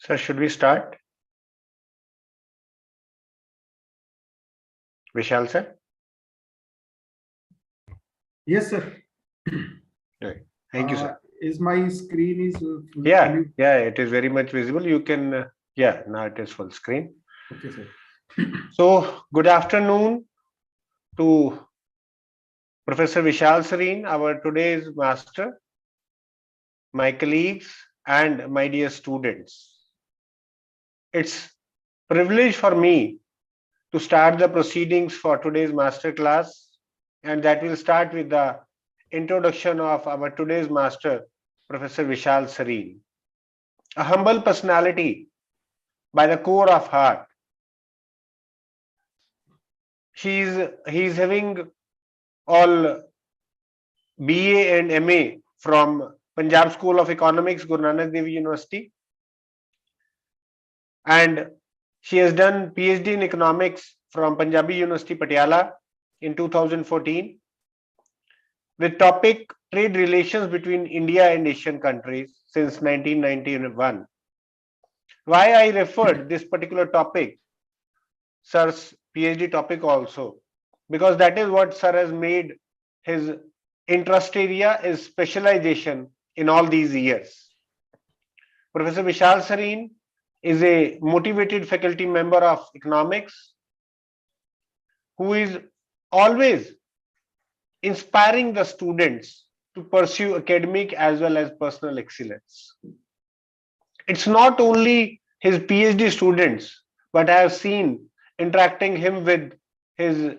So should we start? Vishal sir? Yes, sir. Right. Thank you, sir. Is my screen is Yeah, it is very much visible. You can, now it is full screen. Okay, sir. So good afternoon to Professor Vishal Sareen, our today's master, my colleagues, and my dear students. It's privilege for me to start the proceedings for today's master class, and that will start with the introduction of our today's master, Professor Vishal Sareen. A humble personality by the core of heart. He's having all BA and MA from Punjab School of Economics, Guru Nanak Dev University, and she has done PhD in economics from Punjabi University, Patiala in 2014 with topic trade relations between India and Asian countries since 1991. Why I referred this particular topic, sir's PhD topic also, because that is what sir has made his interest area is specialization in all these years. Professor Vishal Sareen is a motivated faculty member of economics who is always inspiring the students to pursue academic as well as personal excellence. It's not only his PhD students, but I have seen interacting him with his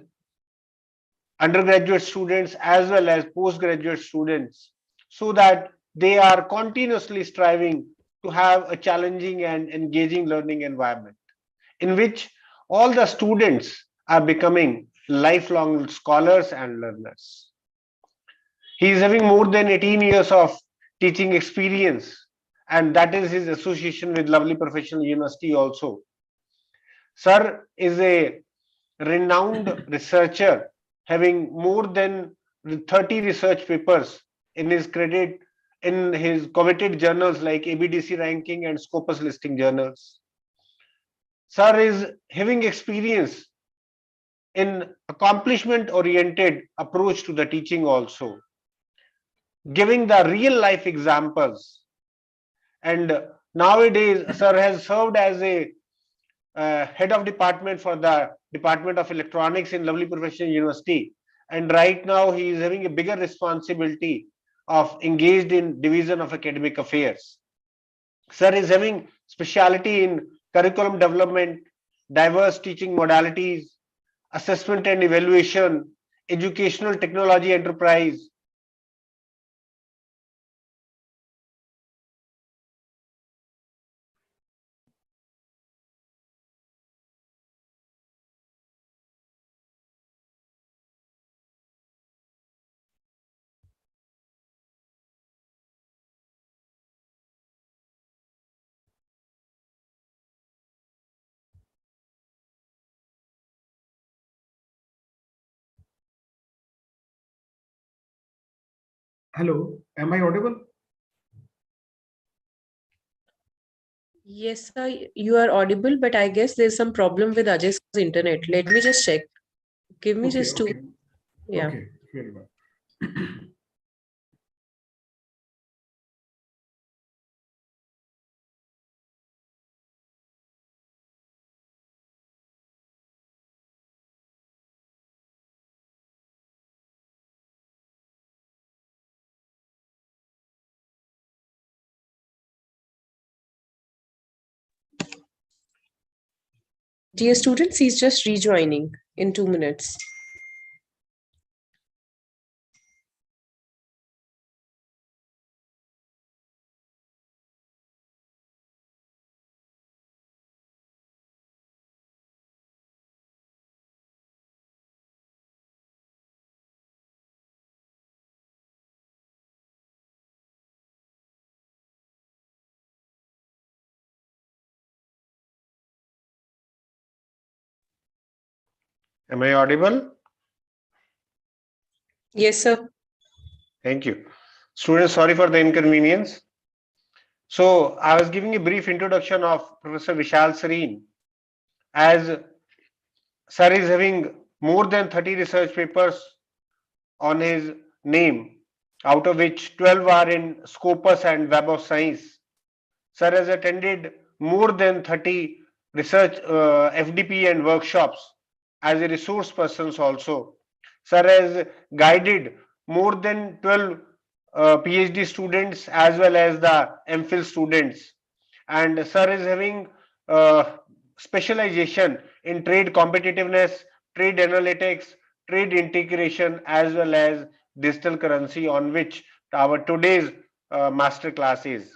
undergraduate students as well as postgraduate students so that they are continuously striving to have a challenging and engaging learning environment in which all the students are becoming lifelong scholars and learners. He is having more than 18 years of teaching experience, and that is his association with Lovely Professional University also. Sir is a renowned researcher having more than 30 research papers in his credit in his coveted journals like ABDC ranking and Scopus listing journals. Sir is having experience in accomplishment oriented approach to the teaching also, giving the real life examples. And nowadays sir has served as a head of department for the Department of Electronics in Lovely Professional University, and right now he is having a bigger responsibility of engaged in Division of Academic Affairs. Sir is having specialty in curriculum development, diverse teaching modalities, assessment and evaluation, educational technology enterprise. Hello, am I audible? Yes, sir, you are audible, but I guess there's some problem with Ajay's internet. Let me just check. Give me just two. Yeah. Okay, very well. Dear students, he's just rejoining in 2 minutes. Am I audible? Yes, sir. Thank you. Students, sorry for the inconvenience. So I was giving a brief introduction of Professor Vishal Sareen, as Sir is having more than 30 research papers on his name, out of which 12 are in Scopus and Web of Science. Sir has attended more than 30 research FDP and workshops as a resource person also. Sir has guided more than 12 PhD students as well as the MPhil students. And Sir is having uh, specialization in trade competitiveness, trade analytics, trade integration, as well as digital currency, on which our today's master class is.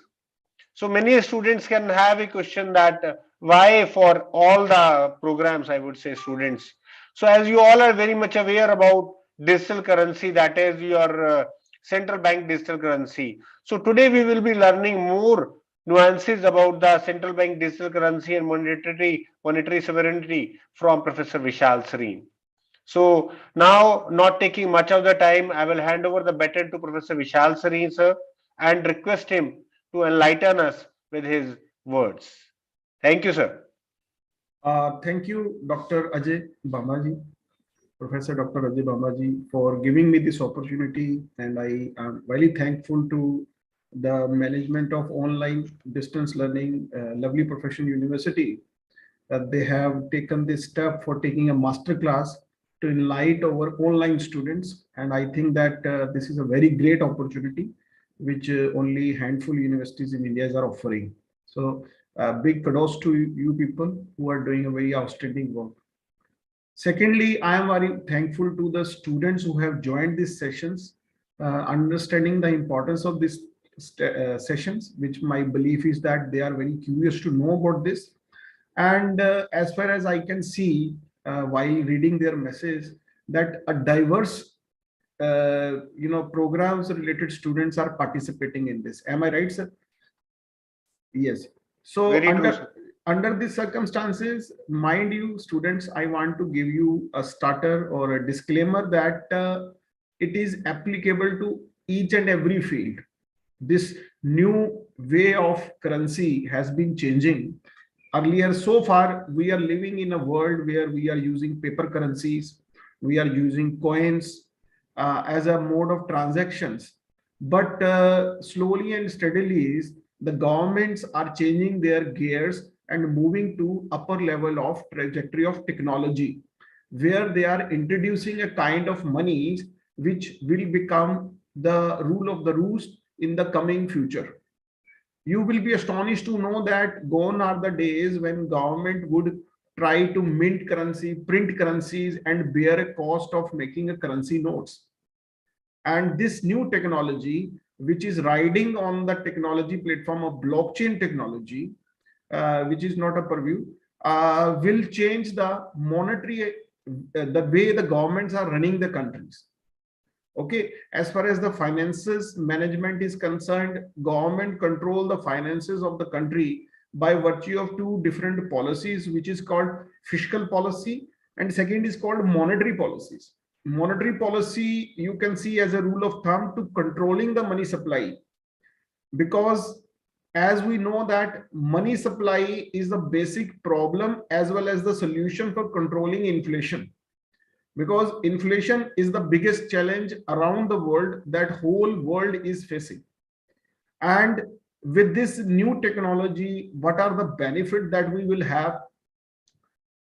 So many students can have a question that why for all the programs, I would say students. So as you all are very much aware about digital currency, that is your central bank digital currency. So today we will be learning more nuances about the central bank digital currency and monetary sovereignty from Professor Vishal Sareen. So now, not taking much of the time, I will hand over the baton to Professor Vishal Sareen, sir, and request him to enlighten us with his words. Thank you, sir. Thank you, Dr. Ajay Bamaji, Professor Dr. Ajay Bamaji, for giving me this opportunity, and I am very thankful to the management of online distance learning, lovely profession university, that they have taken this step for taking a master class to enlighten our online students. And I think that this is a very great opportunity, which only handful universities in India are offering. So big kudos to you people who are doing a very outstanding work. Secondly, I am very thankful to the students who have joined these sessions, understanding the importance of these sessions, which my belief is that they are very curious to know about this. And as far as I can see, while reading their message, that a diverse, programs related students are participating in this. Am I right, sir? Yes. So Very true, sir. under these circumstances, mind you, students, I want to give you a starter or a disclaimer that it is applicable to each and every field. This new way of currency has been changing. Earlier, so far, we are living in a world where we are using paper currencies, we are using coins as a mode of transactions. But slowly and steadily, the governments are changing their gears and moving to upper level of trajectory of technology, where they are introducing a kind of monies which will become the rule of the roost in the coming future. You will be astonished to know that gone are the days when government would try to mint currency, print currencies, and bear a cost of making a currency notes. And this new technology, which is riding on the technology platform of blockchain technology, which is not a purview, will change the monetary, the way the governments are running the countries. Okay, as far as the finances management is concerned, government control the finances of the country by virtue of two different policies, which is called fiscal policy, and second is called monetary policies. Monetary policy you can see as a rule of thumb to controlling the money supply, because as we know that money supply is the basic problem as well as the solution for controlling inflation, because inflation is the biggest challenge around the world that whole world is facing. And with this new technology, what are the benefits that we will have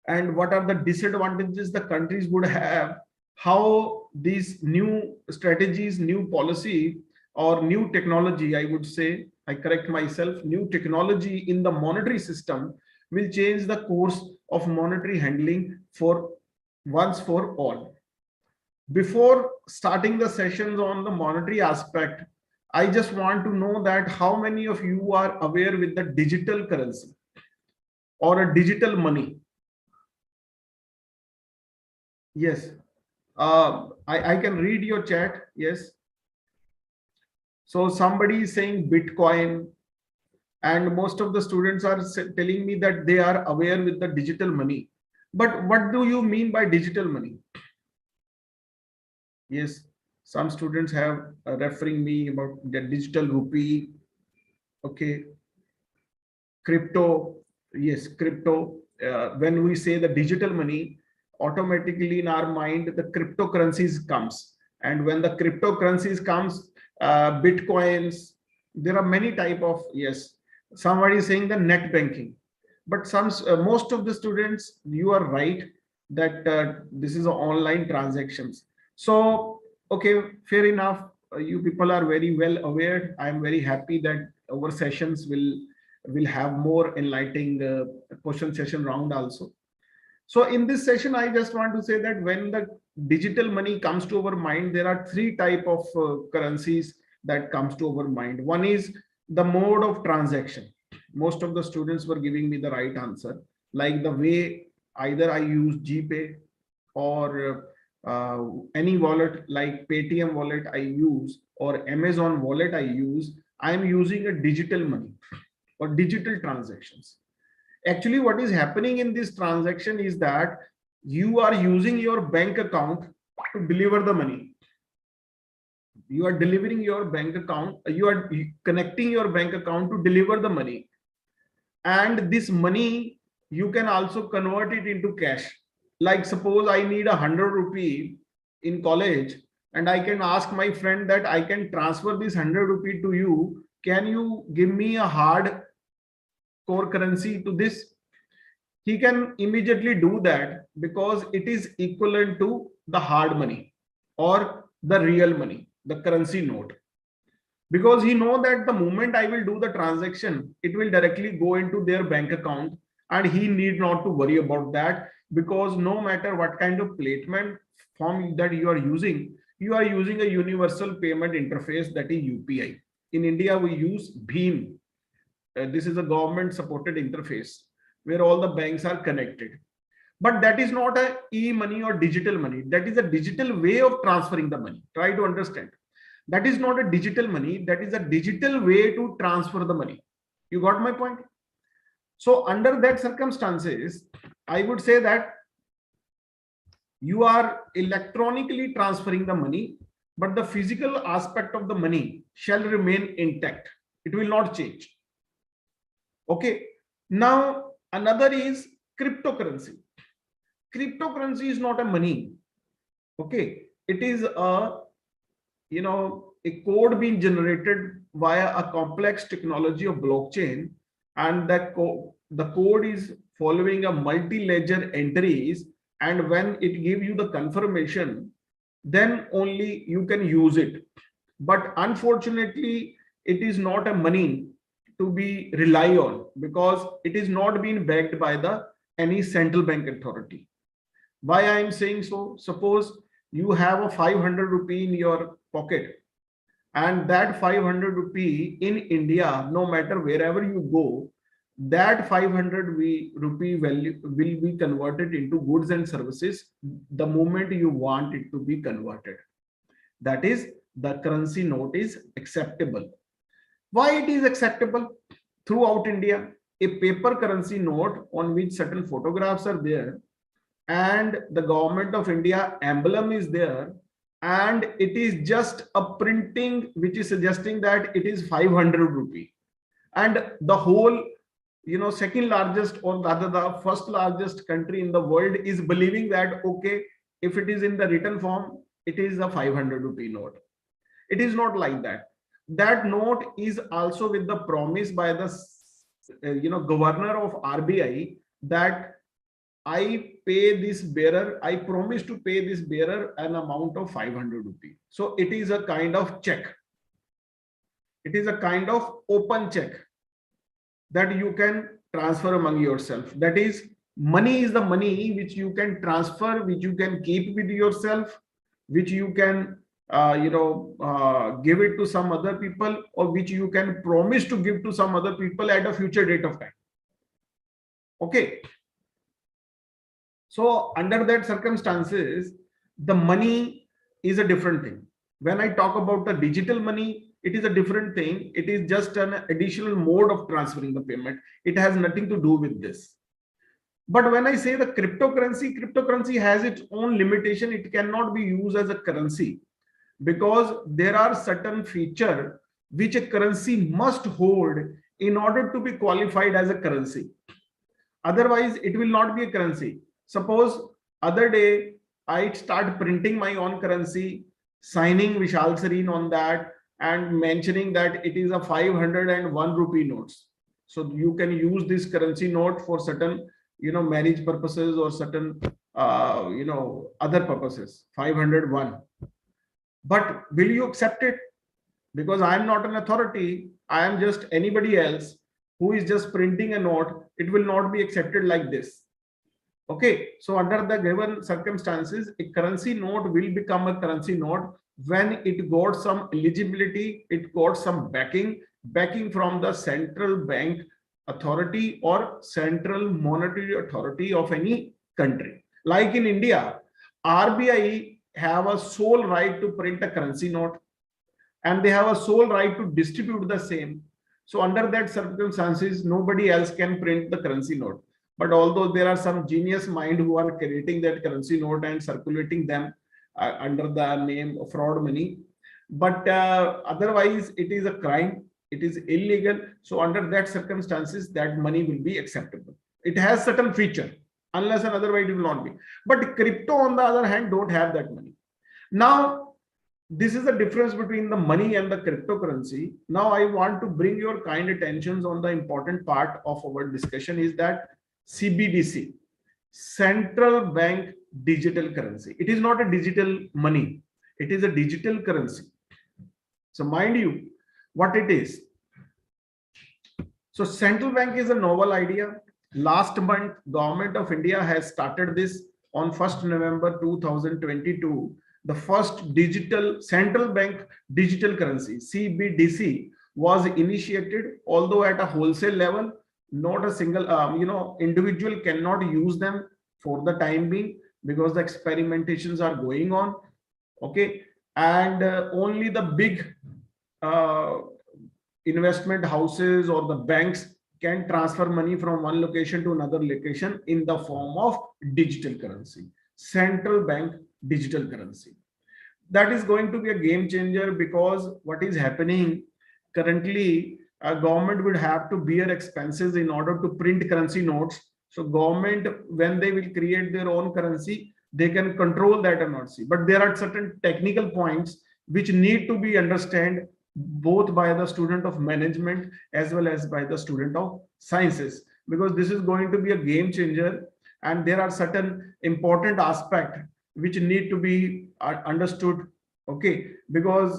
and what are the disadvantages the countries would have, how these new strategies, new policy, or new technology, I would say, I correct myself, new technology in the monetary system will change the course of monetary handling for once for all. Before starting the sessions on the monetary aspect, I just want to know that how many of you are aware with the digital currency or a digital money? Yes. I can read your chat. Yes. So somebody is saying Bitcoin, and most of the students are telling me that they are aware with the digital money. But what do you mean by digital money? Yes, some students have referring me about the digital rupee Okay, crypto, yes, crypto. When we say the digital money, automatically in our mind the cryptocurrencies comes, and when the cryptocurrencies comes, bitcoins, there are many type of, yes, somebody is saying the net banking, but some most of the students, you are right that this is a online transactions. So okay, fair enough. You people are very well aware. I am very happy that our sessions will have more enlightening question session round also. So in this session, I just want to say that when the digital money comes to our mind, there are three type of currencies that comes to our mind. One is the mode of transaction. Most of the students were giving me the right answer, like the way either I use GPay or any wallet like Paytm wallet I use or Amazon wallet I use. I am using a digital money or digital transactions. Actually, what is happening in this transaction is that you are using your bank account to deliver the money. You are delivering your bank account, you are connecting your bank account to deliver the money. And this money, you can also convert it into cash. Like suppose I need 100 rupee in college, and I can ask my friend that I can transfer this 100 rupee to you. Can you give me a hard core currency to this? He can immediately do that because it is equivalent to the hard money or the real money, the currency note. Because he know that the moment I will do the transaction, it will directly go into their bank account, and he need not to worry about that, because no matter what kind of payment form that you are using a universal payment interface, that is UPI. In India, we use BHIM. This is a government supported interface where all the banks are connected. But that is not a e-money or digital money. That is a digital way of transferring the money. Try to understand. That is not a digital money. That is a digital way to transfer the money. You got my point? So under that circumstances, I would say that you are electronically transferring the money, but the physical aspect of the money shall remain intact. It will not change. Okay. Now, another is cryptocurrency. Cryptocurrency is not a money. Okay. It is a code being generated via a complex technology of blockchain, and the code is following a multi-ledger entries, and when it gives you the confirmation, then only you can use it. But unfortunately, it is not a money to be rely on, because it is not being backed by any central bank authority. Why I am saying so? Suppose you have a 500 rupee in your pocket, and that 500 rupee in India, no matter wherever you go, that 500 rupee value will be converted into goods and services the moment you want it to be converted. That is, the currency note is acceptable. Why it is acceptable? Throughout India, a paper currency note on which certain photographs are there, and the government of India emblem is there, and it is just a printing which is suggesting that it is 500 rupee, and the whole second largest, or rather the first largest country in the world is believing that okay, if it is in the written form, it is a 500 rupee note. It is not like that. That note is also with the promise by the governor of RBI that I pay this bearer, I promise to pay this bearer an amount of 500 rupees. So it is a kind of check. It is a kind of open check that you can transfer among yourself. That is, money is the money which you can transfer, which you can keep with yourself, which you can give it to some other people, or which you can promise to give to some other people at a future date of time. Okay. So under that circumstances, the money is a different thing. When I talk about the digital money, it is a different thing. It is just an additional mode of transferring the payment. It has nothing to do with this. But when I say the cryptocurrency has its own limitation. It cannot be used as a currency, because there are certain features which a currency must hold in order to be qualified as a currency. Otherwise, it will not be a currency. Suppose other day I start printing my own currency, signing Vishal Sareen on that, and mentioning that it is a 501 rupee notes. So you can use this currency note for certain, marriage purposes or certain, other purposes. 501. But will you accept it? Because I am not an authority. I am just anybody else who is just printing a note. It will not be accepted like this. Okay, so under the given circumstances, a currency note will become a currency note when it got some eligibility, it got some backing from the central bank authority or central monetary authority of any country. Like in India, RBI have a sole right to print a currency note, and they have a sole right to distribute the same. So under that circumstances, nobody else can print the currency note. But although there are some genius mind who are creating that currency note and circulating them under the name of fraud money, but otherwise it is a crime, it is illegal. So under that circumstances, that money will be acceptable. It has certain feature, unless and otherwise it will not be. But crypto on the other hand don't have that money. Now this is the difference between the money and the cryptocurrency. Now I want to bring your kind attentions on the important part of our discussion is that CBDC, central bank digital currency. It is not a digital money. It is a digital currency. So mind you, what it is. So central bank is a novel idea. Last month, Government of India has started this on 1st November 2022. The first digital central bank digital currency, CBDC, was initiated, although at a wholesale level. Not a single individual cannot use them for the time being because the experimentations are going on. Okay, and only the big investment houses or the banks can transfer money from one location to another location in the form of digital currency, central bank digital currency. That is going to be a game changer because what is happening currently, a government would have to bear expenses in order to print currency notes. So government, when they will create their own currency, they can control that or not see. But there are certain technical points which need to be understood both by the student of management as well as by the student of sciences, because this is going to be a game changer and there are certain important aspects which need to be understood. Okay, because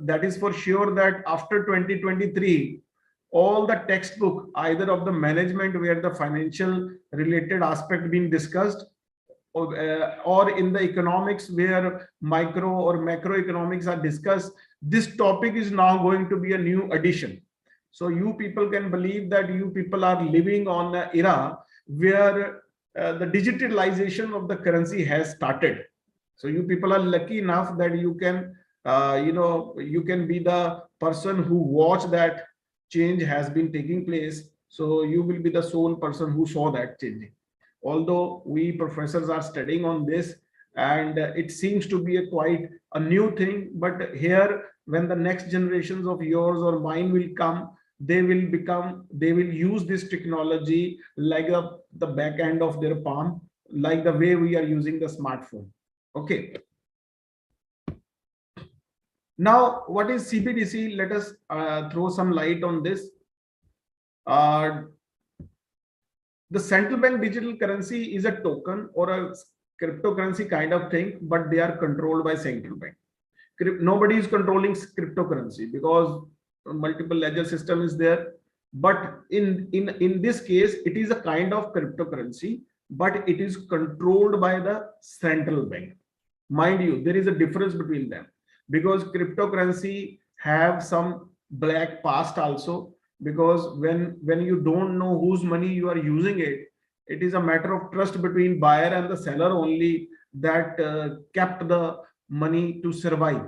that is for sure that after 2023, all the textbook, either of the management where the financial related aspect being discussed, or in the economics where micro or macroeconomics are discussed, this topic is now going to be a new addition. So you people can believe that you people are living on an era where the digitalization of the currency has started. So you people are lucky enough that you can, you can be the person who watch that change has been taking place. So you will be the sole person who saw that changing. Although we professors are studying on this, and it seems to be quite a new thing, but here when the next generations of yours or mine will come, they will use this technology like the back end of their palm, like the way we are using the smartphone. Okay. Now, what is CBDC? Let us throw some light on this. The central bank digital currency is a token or a cryptocurrency kind of thing, but they are controlled by central bank. Nobody is controlling cryptocurrency because multiple ledger system is there. But in this case, it is a kind of cryptocurrency, but it is controlled by the central bank. Mind you, there is a difference between them because cryptocurrency have some black past also, because when you don't know whose money you are using it is a matter of trust between buyer and the seller only that kept the money to survive.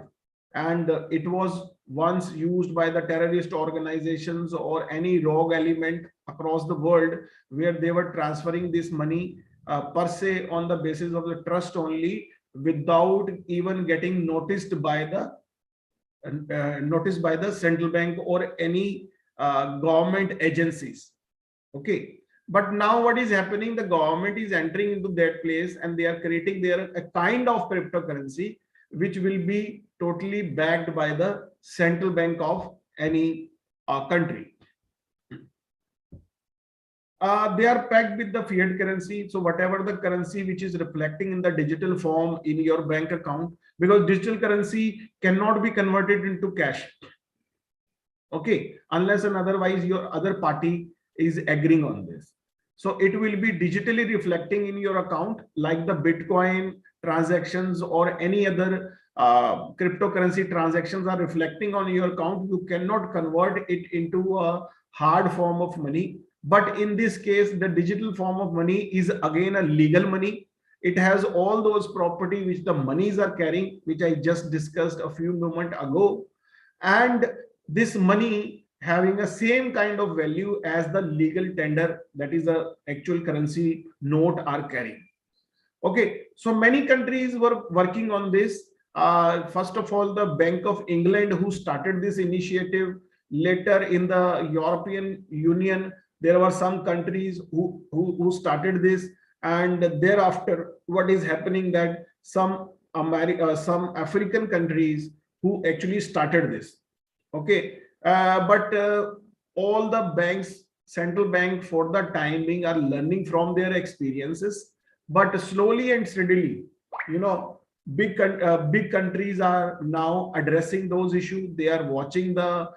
And it was once used by the terrorist organizations or any rogue element across the world where they were transferring this money per se on the basis of the trust only, without even getting noticed by the noticed by the central bank or any government agencies. Okay, but now what is happening, the government is entering into that place and they are creating their a kind of cryptocurrency which will be totally backed by the central bank of any country. They are pegged with the fiat currency. So whatever the currency which is reflecting in the digital form in your bank account, because digital currency cannot be converted into cash. Okay, unless and otherwise your other party is agreeing on this. So it will be digitally reflecting in your account like the Bitcoin transactions or any other cryptocurrency transactions are reflecting on your account. You cannot convert it into a hard form of money. But in this case, the digital form of money is again a legal money. It has all those property which the monies are carrying, which I just discussed a few moments ago. And this money having a same kind of value as the legal tender, that is the actual currency note are carrying. Okay, so many countries were working on this. First of all, the Bank of England, who started this initiative. Later in the European Union, there were some countries who started this, and thereafter what is happening that some African countries who actually started this. Okay, but all the banks, central bank for the time being are learning from their experiences, but slowly and steadily, you know, big countries are now addressing those issues. They are watching the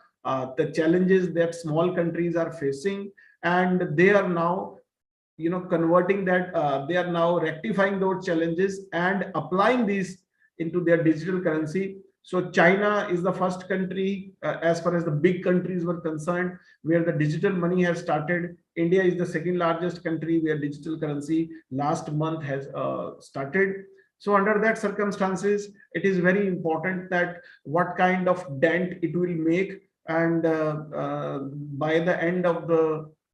challenges that small countries are facing, and they are now, you know, converting that, they are now rectifying those challenges and applying these into their digital currency. So China is the first country, as far as the big countries were concerned, where the digital money has started. India is the second largest country where digital currency last month has started. So under that circumstances, it is very important that what kind of dent it will make. And by the end of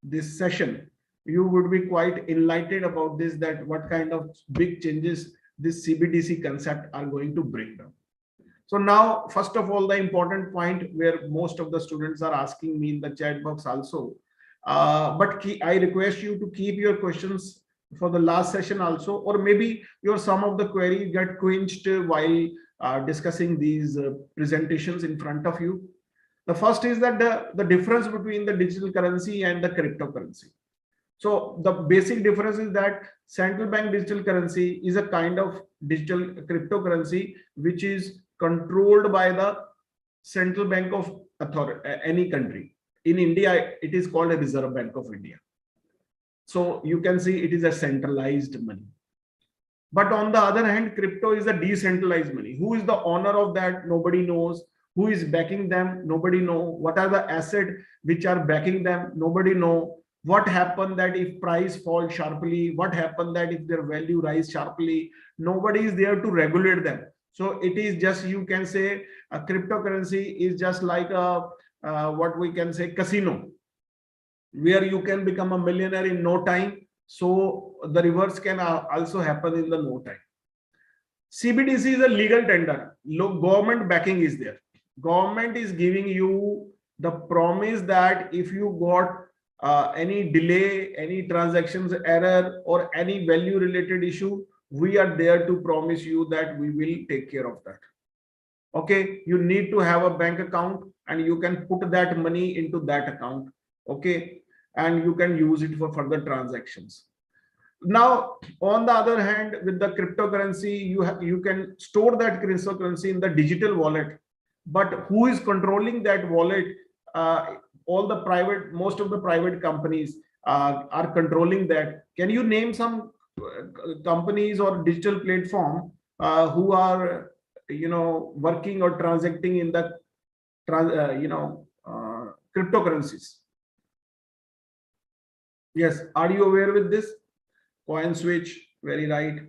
this session, you would be quite enlightened about this, that what kind of big changes this CBDC concept are going to bring down. So now, first of all, the important point where most of the students are asking me in the chat box also, but I request you to keep your questions for the last session also, or maybe some of the queries get quenched while discussing these presentations in front of you. The first is that the difference between the digital currency and the cryptocurrency. So the basic difference is that central bank digital currency is a kind of digital cryptocurrency which is controlled by the central bank of any country. In India, it is called a Reserve Bank of India. So you can see it is a centralized money. But on the other hand, crypto is a decentralized money. Who is the owner of that? Nobody knows. Who is backing them? Nobody knows. What are the assets which are backing them? Nobody knows. What happened that if price falls sharply? What happened that if their value rise sharply? Nobody is there to regulate them. So it is just, you can say, a cryptocurrency is just like a what we can say casino, where you can become a millionaire in no time. So the reverse can also happen in the no time. CBDC is a legal tender. Government backing is there. Government is giving you the promise that if you got any delay, any transactions error, or any value related issue, we are there to promise you that we will take care of that. Okay, you need to have a bank account and you can put that money into that account. Okay, and you can use it for further transactions. Now, on the other hand, with the cryptocurrency, you can store that cryptocurrency in the digital wallet. But who is controlling that wallet? Most of the private companies are controlling that. Can you name some companies or digital platform who are, working or transacting in the cryptocurrencies? Yes, are you aware with this? CoinSwitch, very right.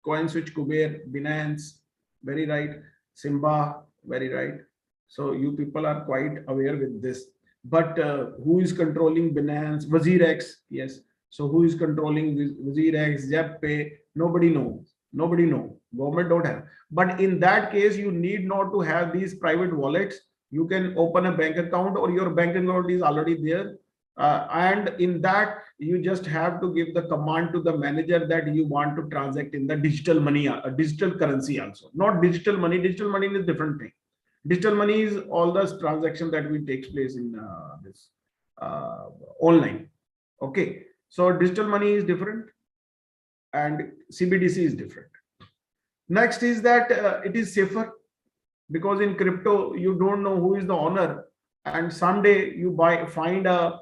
CoinSwitch, Kuber, Binance, very right. Simba, very right. So you people are quite aware with this. But who is controlling Binance? WazirX, yes. So who is controlling WazirX, ZepPay? Nobody knows. Nobody knows. Government don't have. But in that case, you need not to have these private wallets. You can open a bank account, or your bank account is already there. And in that, you just have to give the command to the manager that you want to transact in the digital money, digital currency also. Not digital money. Digital money is a different thing. Digital money is all the transaction that will takes place in this online. Okay. So digital money is different and CBDC is different. Next is that it is safer, because in crypto you don't know who is the owner, and someday you find a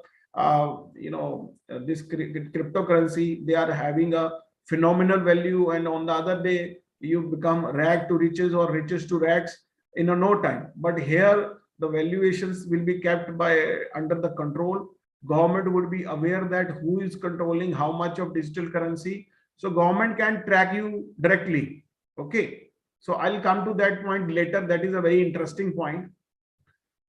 this cryptocurrency, they are having a phenomenal value, and on the other day you become rag to riches or riches to rags in a no time. But here the valuations will be kept by under the control. Government would be aware that who is controlling how much of digital currency, so government can track you directly. Okay, so I'll come to that point later. That is a very interesting point.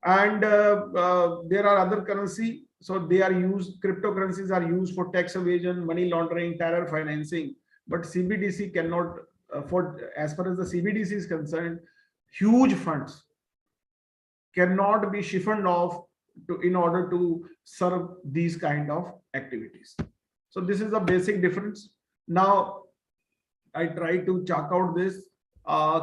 And there are other currency. So they are used, cryptocurrencies are used for tax evasion, money laundering, terror financing. But CBDC cannot, as far as the CBDC is concerned, huge funds cannot be siphoned off in order to serve these kind of activities. So this is a basic difference. Now, I try to chalk out this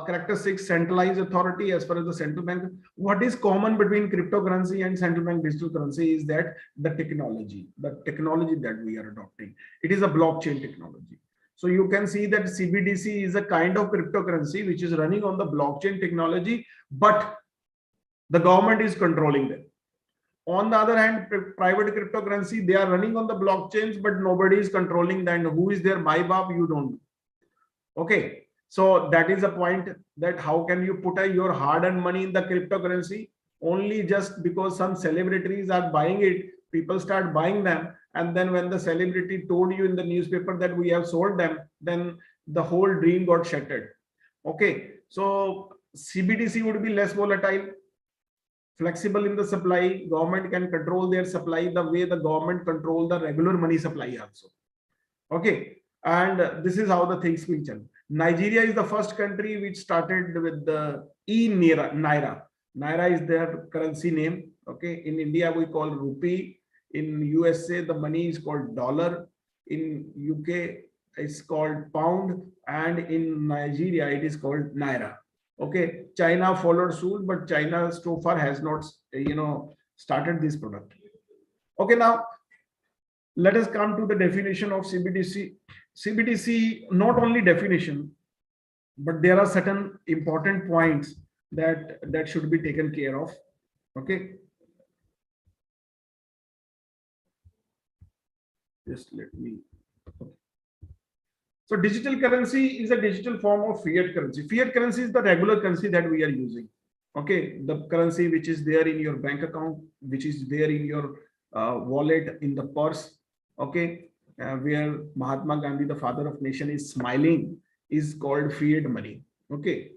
characteristic centralized authority as far as the central bank. What is common between cryptocurrency and central bank digital currency is that the technology that we are adopting, it is a blockchain technology. So you can see that CBDC is a kind of cryptocurrency which is running on the blockchain technology, but the government is controlling them. On the other hand, private cryptocurrency, they are running on the blockchains, but nobody is controlling them. Who is their MyBab, you don't know. Okay, so that is a point, that how can you put your hard-earned money in the cryptocurrency? Only just because some celebrities are buying it, people start buying them, and then when the celebrity told you in the newspaper that we have sold them, then the whole dream got shattered. Okay, so CBDC would be less volatile, flexible in the supply. Government can control their supply the way the government control the regular money supply also. Okay, and this is how the things will change. Nigeria is the first country which started with the Naira. Naira is their currency name. Okay, in India we call rupee. In USA the money is called dollar. In UK it's called pound, and in Nigeria it is called Naira. Okay, China followed suit, but China so far has not, started this product. Okay, now let us come to the definition of CBDC. CBDC, not only definition, but there are certain important points that should be taken care of. Okay, just let me. Okay. So digital currency is a digital form of fiat currency. Fiat currency is the regular currency that we are using. Okay, the currency which is there in your bank account, which is there in your wallet, in the purse. Okay, where Mahatma Gandhi, the father of nation, is smiling, is called fiat money. Okay,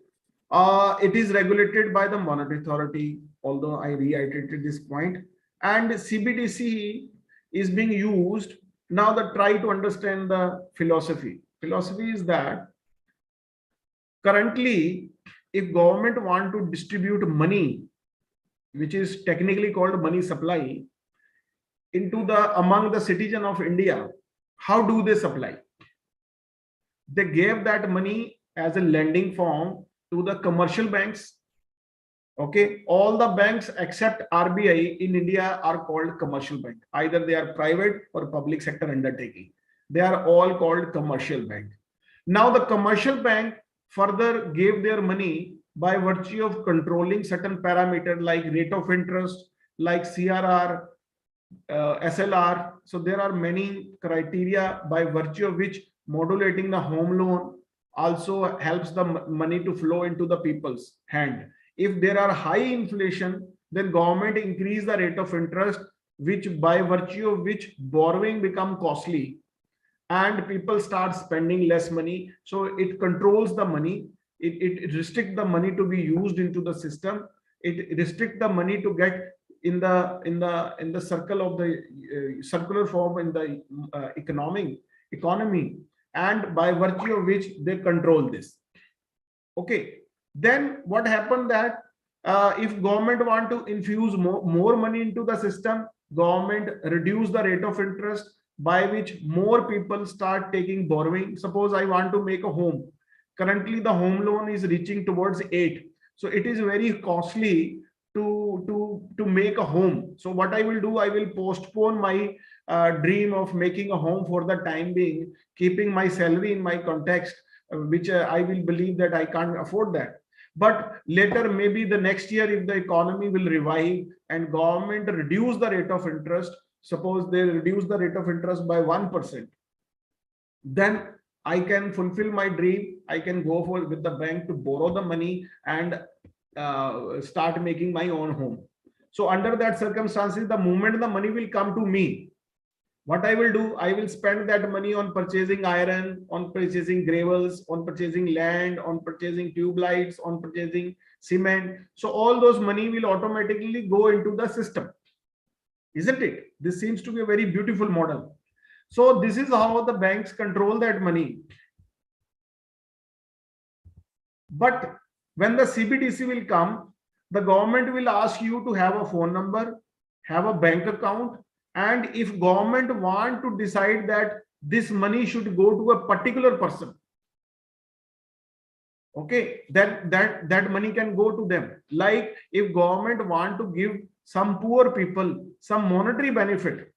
it is regulated by the monetary authority, although I reiterated this point. And CBDC is being used. Now try to understand the philosophy. Philosophy is that currently, if government want to distribute money, which is technically called money supply, into among the citizen of India, how do they supply? They gave that money as a lending form to the commercial banks. Okay, all the banks except RBI in India are called commercial bank. Either they are private or public sector undertaking. They are all called commercial bank. Now the commercial bank further gave their money by virtue of controlling certain parameters like rate of interest, like CRR, SLR. So there are many criteria by virtue of which modulating the home loan also helps the money to flow into the people's hand. If there are high inflation, then government increase the rate of interest, which by virtue of which borrowing become costly and people start spending less money. So it controls the money. It restricts the money to be used into the system. It restricts the money to get in the circle of the circular form in the economy, and by virtue of which they control this. Okay, then what happened that if government want to infuse more money into the system, government reduce the rate of interest by which more people start taking borrowing. Suppose I want to make a home. Currently, the home loan is reaching towards 8. So it is very costly to make a home. So what I will do, I will postpone my dream of making a home for the time being, keeping my salary in my context, which I will believe that I can't afford that. But later, maybe the next year, if the economy will revive and government reduce the rate of interest, suppose they reduce the rate of interest by 1%, then I can fulfill my dream. I can go for with the bank to borrow the money and start making my own home. So under that circumstances, the moment the money will come to me, what I will do, I will spend that money on purchasing iron, on purchasing gravels, on purchasing land, on purchasing tube lights, on purchasing cement. So all those money will automatically go into the system, isn't it? This seems to be a very beautiful model. So this is how the banks control that money. But when the CBDC will come, the government will ask you to have a phone number, have a bank account, and if government want to decide that this money should go to a particular person, okay, then that money can go to them. Like if government want to give some poor people some monetary benefit,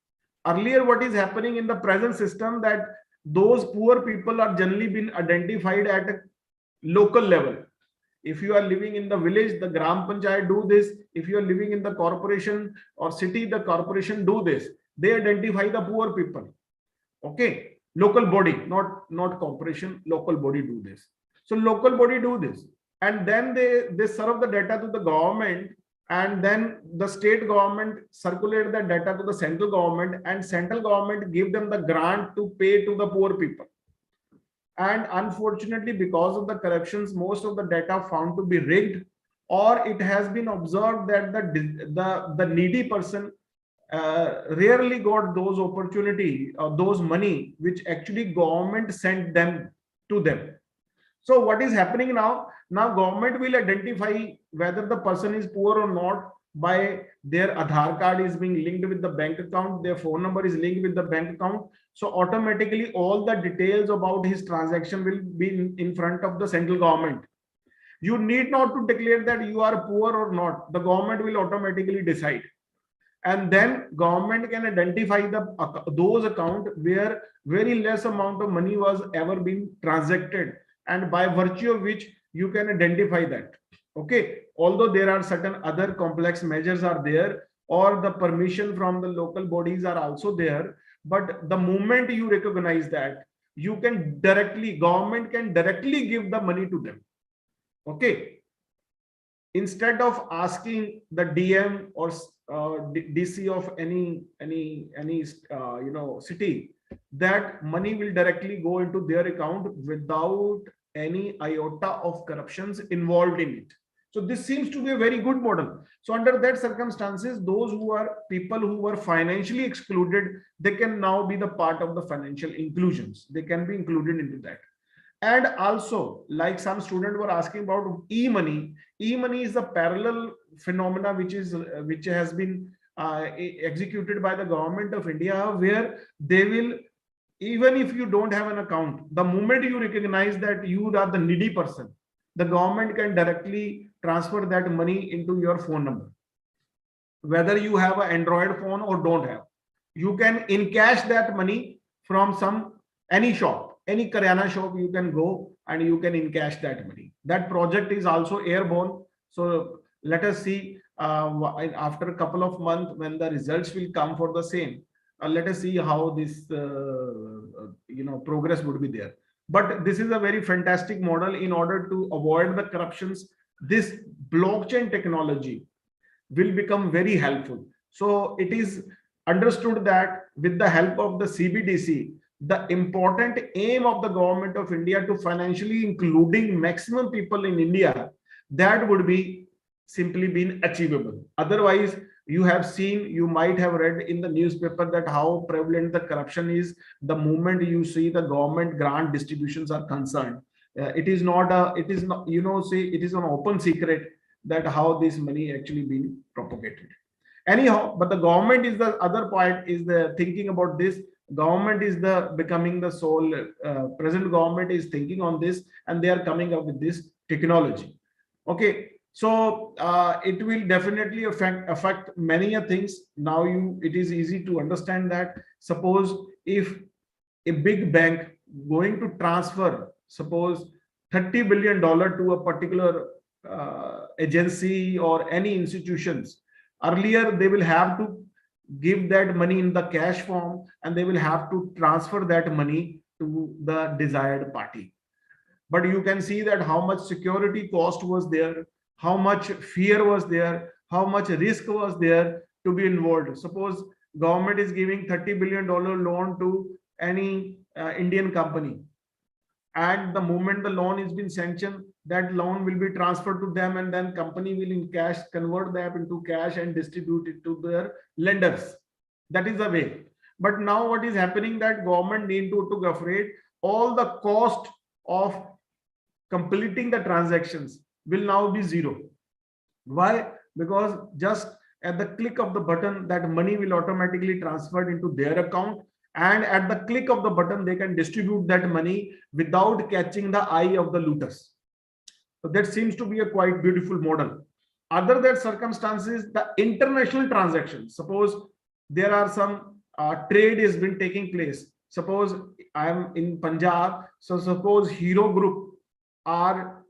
earlier what is happening in the present system, that those poor people are generally been identified at a local level. If you are living in the village, the Gram Panchayat do this. If you are living in the corporation or city, the corporation do this. They identify the poor people. Okay, local body, not corporation, local body do this. So local body do this, and then they serve the data to the government, and then the state government circulate the data to the central government, and central government give them the grant to pay to the poor people. And unfortunately, because of the corruptions, most of the data found to be rigged, or it has been observed that the needy person rarely got those opportunity or those money which actually government sent them to them. So what is happening now? Now government will identify whether the person is poor or not by their Aadhaar card is being linked with the bank account, their phone number is linked with the bank account. So automatically all the details about his transaction will be in front of the central government. You need not to declare that you are poor or not. The government will automatically decide. And then government can identify those accounts where very less amount of money was ever been transacted, and by virtue of which you can identify that. Okay, although there are certain other complex measures are there, or the permission from the local bodies are also there, but the moment you recognize that, you can directly, government can directly give the money to them. Okay, instead of asking the DM or DC of any city, that money will directly go into their account without any iota of corruptions involved in it. So this seems to be a very good model. So under that circumstances, those who are people who were financially excluded, they can now be the part of the financial inclusions. They can be included into that. And also, like some students were asking about e-money. E-money is a parallel phenomena which has been executed by the government of India, where they will, even if you don't have an account, the moment you recognize that you are the needy person, the government can directly transfer that money into your phone number. Whether you have an Android phone or don't have, you can encash that money from any shop, any Karyana shop. You can go and you can encash that money. That project is also airborne. So let us see after a couple of months when the results will come for the same. Let us see how this progress would be there. But this is a very fantastic model. In order to avoid the corruptions, this blockchain technology will become very helpful. So it is understood that with the help of the CBDC, the important aim of the government of India to financially including maximum people in India, that would be simply been achievable. Otherwise, you have seen, you might have read in the newspaper that how prevalent the corruption is the moment you see the government grant distributions are concerned. It is not it is not, say it is an open secret that how this money actually being propagated. Anyhow, but the government is the other part, is the thinking about this. Government is the becoming the sole, present government is thinking on this, and they are coming up with this technology. Okay, so it will definitely affect many things. Now it is easy to understand that, suppose if a big bank going to transfer, suppose $30 billion to a particular agency or any institutions. Earlier, they will have to give that money in the cash form, and they will have to transfer that money to the desired party. But you can see that how much security cost was there, how much fear was there, how much risk was there to be involved. Suppose government is giving $30 billion loan to any Indian company, and the moment the loan is been sanctioned, that loan will be transferred to them, and then company will in cash convert that into cash and distribute it to their lenders. That is the way. But now what is happening, that government need to afraid all the cost of completing the transactions will now be zero. Why? Because just at the click of the button, that money will automatically transferred into their account, and at the click of the button they can distribute that money without catching the eye of the looters. So that seems to be a quite beautiful model. Other than circumstances, the international transactions, suppose there are some trade has been taking place. Suppose I am in Punjab, so suppose Hero Group are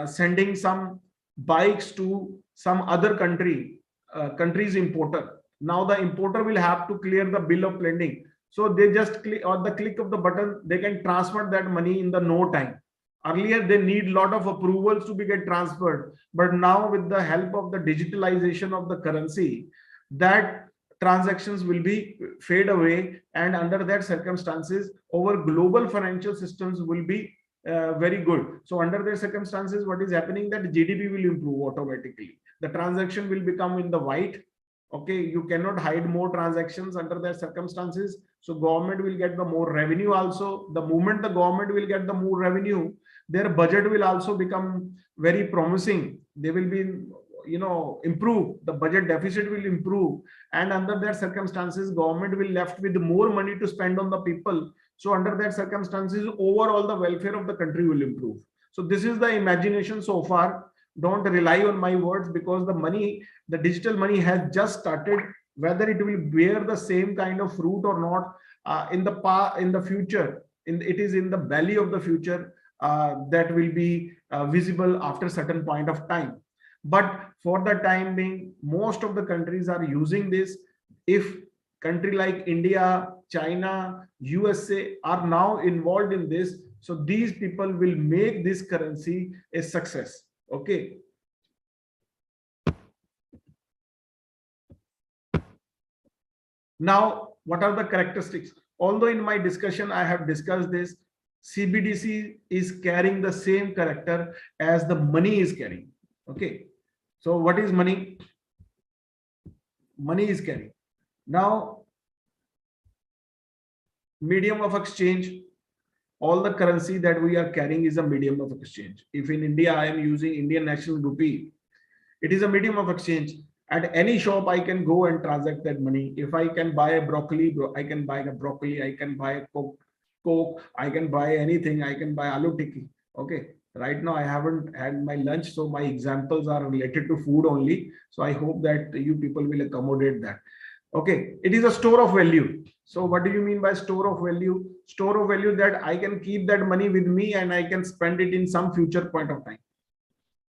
sending some bikes to some other country's importer. Now the importer will have to clear the bill of lading. So they just click on the click of the button, they can transfer that money in the no time. Earlier, they need a lot of approvals to be get transferred. But now with the help of the digitalization of the currency, that transactions will be fade away. And under that circumstances, our global financial systems will be very good. So under their circumstances, what is happening, that GDP will improve automatically. The transaction will become in the white. Okay, you cannot hide more transactions under their circumstances. So government will get the more revenue also. The moment the government will get the more revenue, their budget will also become very promising. They will be, improve. The budget deficit will improve. And under that circumstances, government will left with more money to spend on the people. So under that circumstances, overall the welfare of the country will improve. So this is the imagination so far. Don't rely on my words, because the digital money has just started. Whether it will bear the same kind of fruit or not in the future, it is in the belly of the future that will be visible after certain point of time. But for the time being, most of the countries are using this. If country like India, China, USA are now involved in this, so these people will make this currency a success. Okay. Now, what are the characteristics? Although in my discussion I have discussed this, CBDC is carrying the same character as the money is carrying. Okay. So what is money? Money is carrying. Now, medium of exchange. All the currency that we are carrying is a medium of exchange. If in India I am using Indian national rupee, it is a medium of exchange. At any shop I can go and transact that money. If I can buy a broccoli, I can buy a broccoli. I can buy a Coke. I can buy anything. I can buy aloo tikki. Okay. Right now I haven't had my lunch, so my examples are related to food only. So I hope that you people will accommodate that. Okay, it is a store of value. So what do you mean by store of value? Store of value, that I can keep that money with me and I can spend it in some future point of time.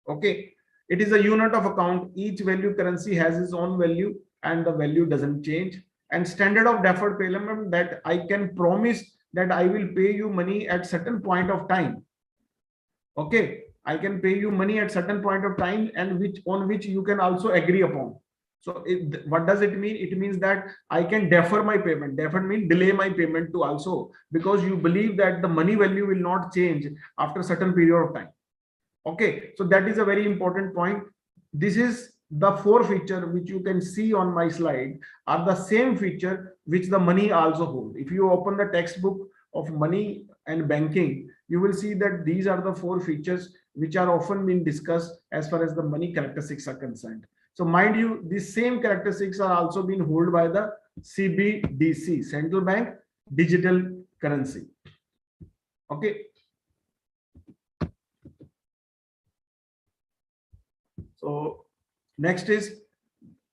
Okay, it is a unit of account. Each value currency has its own value and the value doesn't change. And standard of deferred payment, that I can promise that I will pay you money at certain point of time. Okay, I can pay you money at certain point of time, and on which you can also agree upon. So what does it mean? It means that I can defer my payment. Defer means delay my payment to also, because you believe that the money value will not change after a certain period of time. Okay, so that is a very important point. This is the four feature which you can see on my slide are the same feature which the money also hold. If you open the textbook of money and banking, you will see that these are the four features which are often being discussed as far as the money characteristics are concerned. So mind you, these same characteristics are also being held by the CBDC, central bank digital currency. Okay. So next is,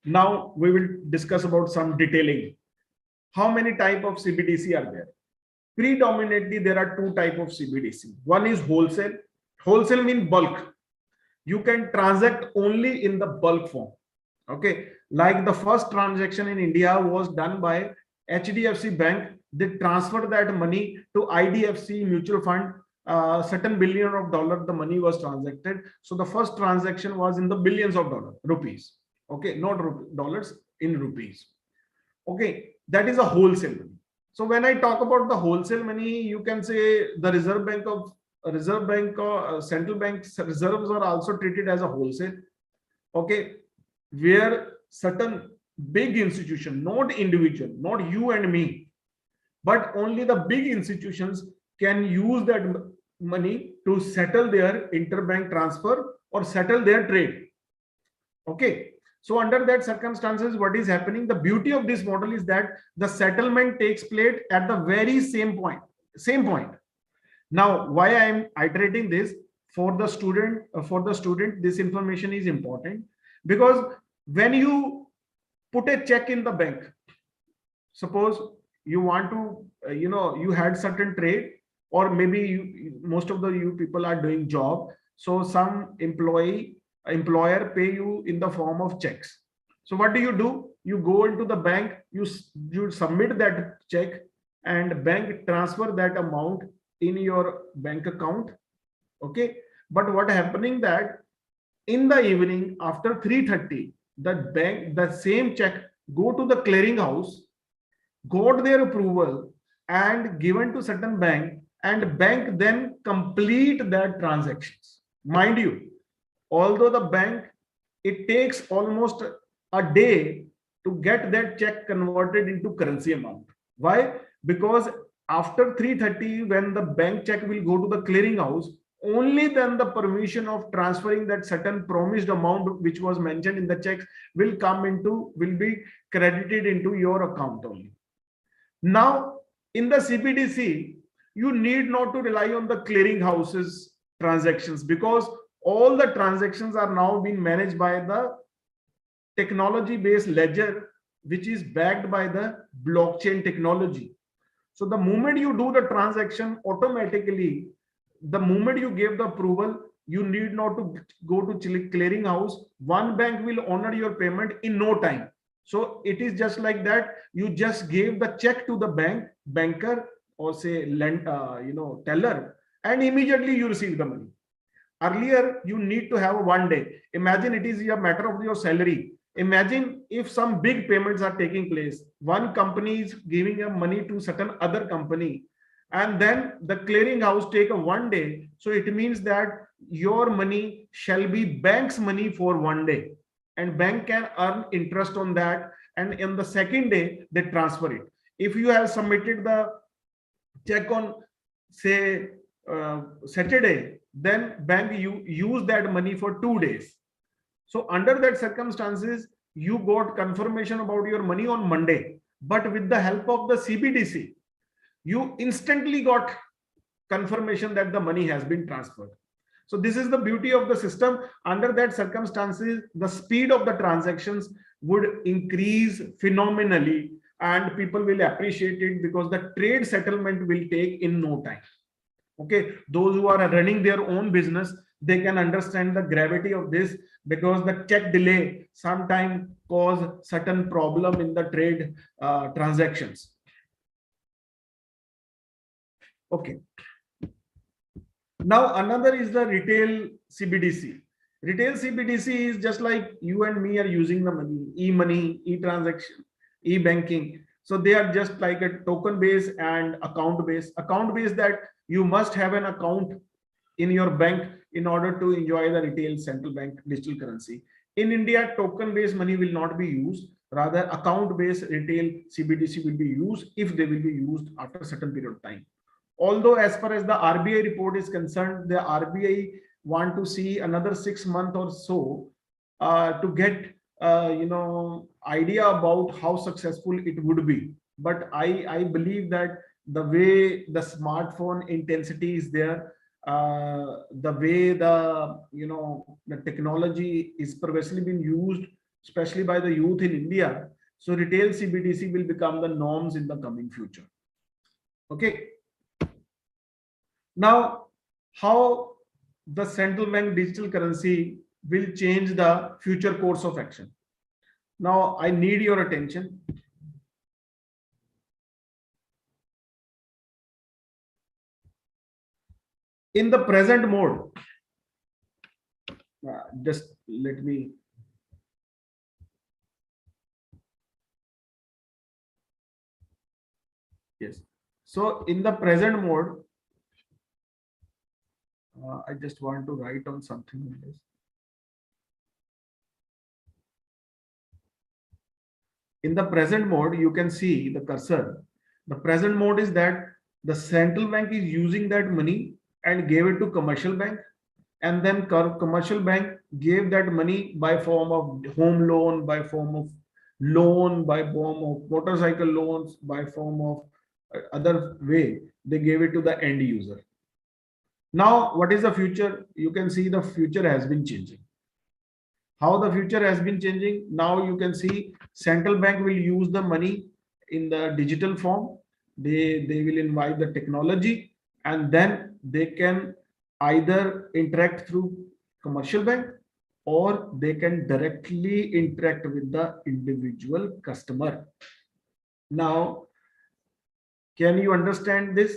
now we will discuss about some detailing. How many type of CBDC are there? Predominantly, there are two type of CBDC. One is wholesale. Wholesale means bulk. You can transact only in the bulk form. Okay, like the first transaction in India was done by HDFC Bank. They transferred that money to IDFC mutual fund. Certain billion of dollars the money was transacted. So the first transaction was in the billions of rupees. Okay, not dollars, in rupees. Okay, that is a wholesale money. So when I talk about the wholesale money, you can say the central bank reserves are also treated as a wholesale. Okay, where certain big institution, not individual, not you and me, but only the big institutions can use that money to settle their interbank transfer or settle their trade. Okay, so under that circumstances, what is happening? The beauty of this model is that the settlement takes place at the very same point. Now, why I am iterating this for the student? This information is important because when you put a check in the bank, suppose you want to, you had certain trade, or maybe most of you people are doing job. So some employer pay you in the form of checks. So what do? You go into the bank, you submit that check, and bank transfer that amount in your bank account. Okay, but what happening that in the evening after 3:30, the same check go to the clearing house, got their approval and given to certain bank, and bank then complete that transactions. Mind you, although the bank, it takes almost a day to get that check converted into currency amount. Why? Because after 3:30, when the bank check will go to the clearing house, only then the permission of transferring that certain promised amount which was mentioned in the checks will be credited into your account only. Now in the CBDC, you need not to rely on the clearing houses transactions, because all the transactions are now being managed by the technology based ledger, which is backed by the blockchain technology. So the moment you do the transaction, automatically, the moment you give the approval, you need not to go to clearing house. One bank will honor your payment in no time. So it is just like that. You just gave the check to the banker, or say teller, and immediately you receive the money. Earlier, you need to have 1 day. Imagine it is a matter of your salary. Imagine if some big payments are taking place. One company is giving a money to certain other company, and then the clearing house take a 1 day. So it means that your money shall be bank's money for 1 day, and bank can earn interest on that. And in the second day, they transfer it. If you have submitted the check on, say, Saturday, then bank you use that money for 2 days. So under that circumstances, you got confirmation about your money on Monday, but with the help of the CBDC, you instantly got confirmation that the money has been transferred. So this is the beauty of the system. Under that circumstances, the speed of the transactions would increase phenomenally, and people will appreciate it because the trade settlement will take in no time. Okay, those who are running their own business, they can understand the gravity of this, because the check delay sometimes cause certain problem in the trade transactions. Okay. Now another is the retail CBDC. Retail CBDC is just like you and me are using the money, e-money, e-transaction, e-banking. So they are just like a token base and account base. Account base that you must have an account in your bank in order to enjoy the retail central bank digital currency. In India, token based money will not be used. Rather, account based retail CBDC will be used if they will be used after a certain period of time. Although as far as the RBI report is concerned, the RBI want to see another 6 months or so to get idea about how successful it would be. But I believe that the way the smartphone intensity is there, the way the technology is pervasively being used, especially by the youth in India, so retail CBDC will become the norms in the coming future. Okay. Now, how the central bank digital currency will change the future course of action. Now, I need your attention. In the present mode, just let me. Yes. So in the present mode, I just want to write on something in this. In the present mode, you can see the cursor. The present mode is that the central bank is using that money and gave it to commercial bank, and then commercial bank gave that money by form of home loan, by form of loan, by form of motorcycle loans, by form of other way, they gave it to the end user. Now, what is the future? You can see the future has been changing. How the future has been changing? Now you can see central bank will use the money in the digital form. They will invite the technology, and then they can either interact through commercial bank, or they can directly interact with the individual customer. Now, can you understand this?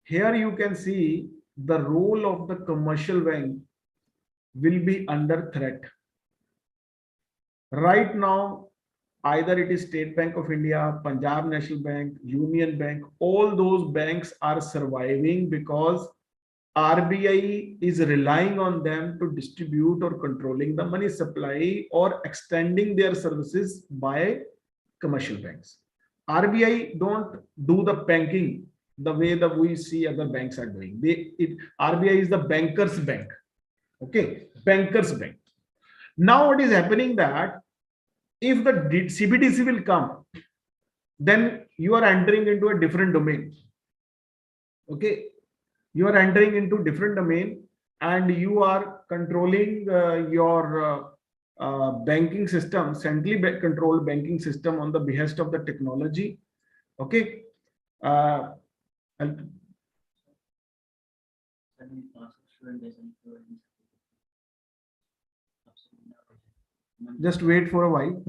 Here you can see the role of the commercial bank will be under threat. Right now, either it is State Bank of India, Punjab National Bank, Union Bank, all those banks are surviving because RBI is relying on them to distribute or controlling the money supply or extending their services by commercial banks. RBI don't do the banking the way that we see other banks are doing. RBI is the banker's bank. Okay, banker's bank. Now what is happening that if the CBDC will come, then you are entering into a different domain. Okay, you are entering into different domain, and you are controlling your banking system, centrally controlled banking system on the behest of the technology. Okay. Just wait for a while.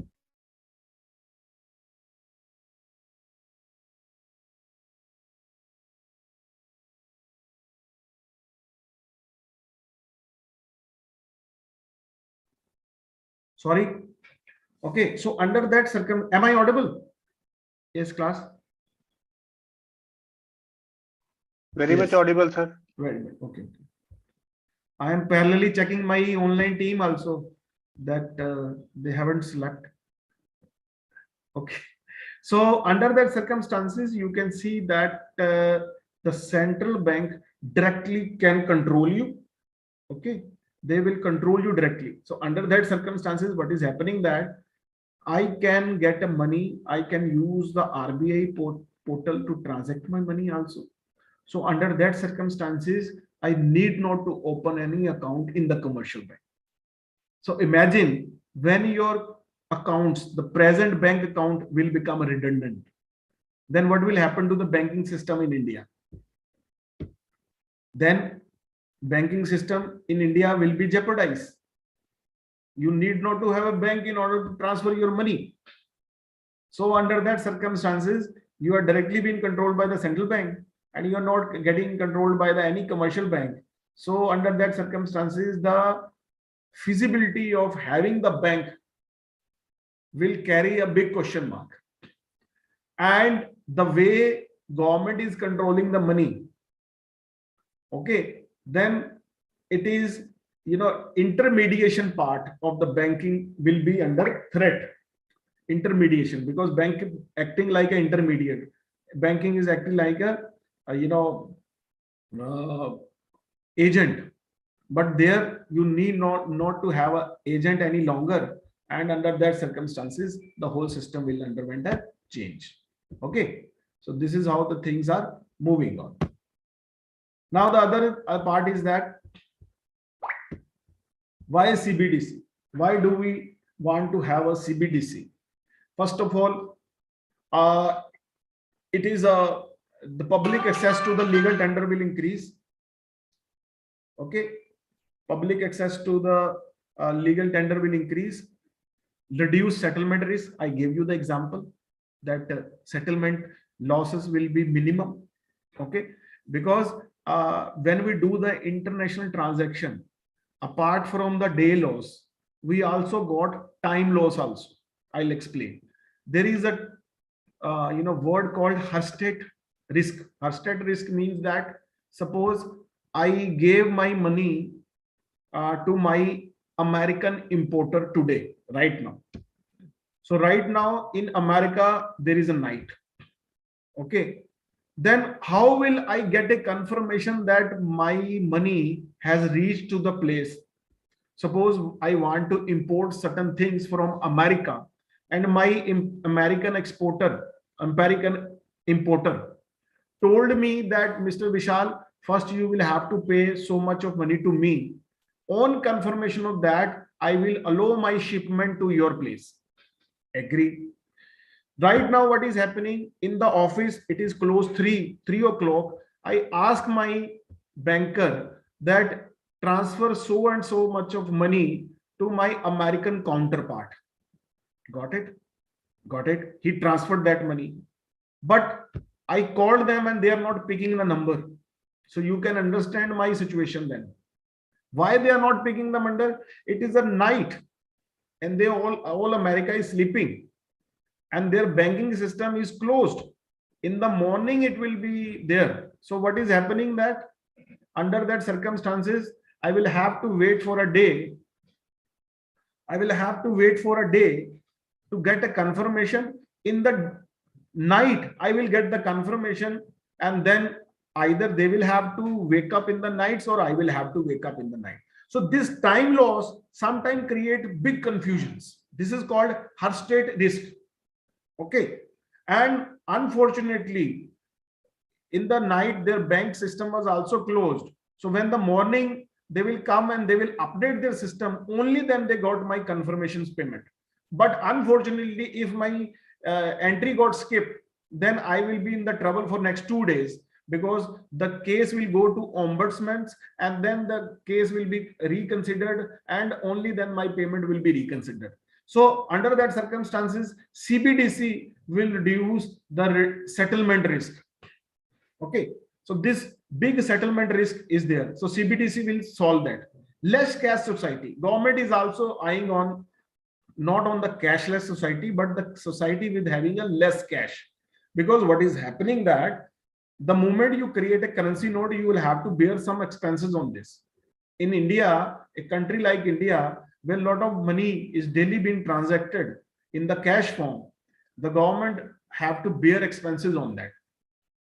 Sorry. Okay, so under that am I audible? Yes, class. Very much audible, sir. Very good. Okay. I am parallelly checking my online team also that they haven't slept. Okay. So under that circumstances, you can see that the central bank directly can control you. Okay. They will control you directly. So under that circumstances, what is happening that I can get a money, I can use the RBI portal to transact my money also. So under that circumstances, I need not to open any account in the commercial bank. So imagine when your accounts, the present bank account will become redundant, then what will happen to the banking system in India? Then banking system in India will be jeopardized. You need not to have a bank in order to transfer your money. So under that circumstances, you are directly being controlled by the central bank, and you are not getting controlled by any commercial bank. So under that circumstances, the feasibility of having the bank will carry a big question mark. And the way government is controlling the money, okay, then it is, intermediation part of the banking will be under threat. Intermediation, because bank acting like an intermediate. banking is acting like agent, but there you need not to have an agent any longer, and under that circumstances the whole system will underwent a change. Okay, so this is how the things are moving on. Now the other part is that why CBDC? Why do we want to have a CBDC? First of all, it is the public access to the legal tender will increase. Okay, public access to the legal tender will increase. Reduce settlement risk. I gave you the example that settlement losses will be minimum. Okay, because when we do the international transaction, apart from the day loss, we also got time loss also. I'll explain. There is a word called Husted risk. Husted risk means that suppose I gave my money to my American importer today, right now. So right now in America, there is a night. Okay. Then how will I get a confirmation that my money has reached to the place? Suppose I want to import certain things from America, and my American importer told me that, Mr. Vishal, first you will have to pay so much of money to me. On confirmation of that, I will allow my shipment to your place. Agree? Right now, what is happening in the office? It is closed 3 o'clock. I ask my banker that transfer so and so much of money to my American counterpart. Got it? Got it? He transferred that money. But I called them and they are not picking the number. So you can understand my situation then. Why they are not picking the number? It is a night and they all America is sleeping and their banking system is closed. In the morning it will be there. So what is happening that under that circumstances, I will have to wait for a day. I will have to wait for a day to get a confirmation. In the night, I will get the confirmation, and then either they will have to wake up in the nights or I will have to wake up in the night. So this time loss sometimes create big confusions. This is called Husted risk. Okay. And unfortunately, in the night, their bank system was also closed. So when the morning they will come and they will update their system, only then they got my confirmations payment. But unfortunately, if my entry got skipped, then I will be in the trouble for next 2 days, because the case will go to ombudsman and then the case will be reconsidered and only then my payment will be reconsidered. So under that circumstances, CBDC will reduce the settlement risk. Okay. So this big settlement risk is there. So CBDC will solve that. Less cash society. Government is also eyeing on not on the cashless society, but the society with having a less cash. Because what is happening that the moment you create a currency note, you will have to bear some expenses on this. In India, a country like India, where a lot of money is daily being transacted in the cash form, the government have to bear expenses on that.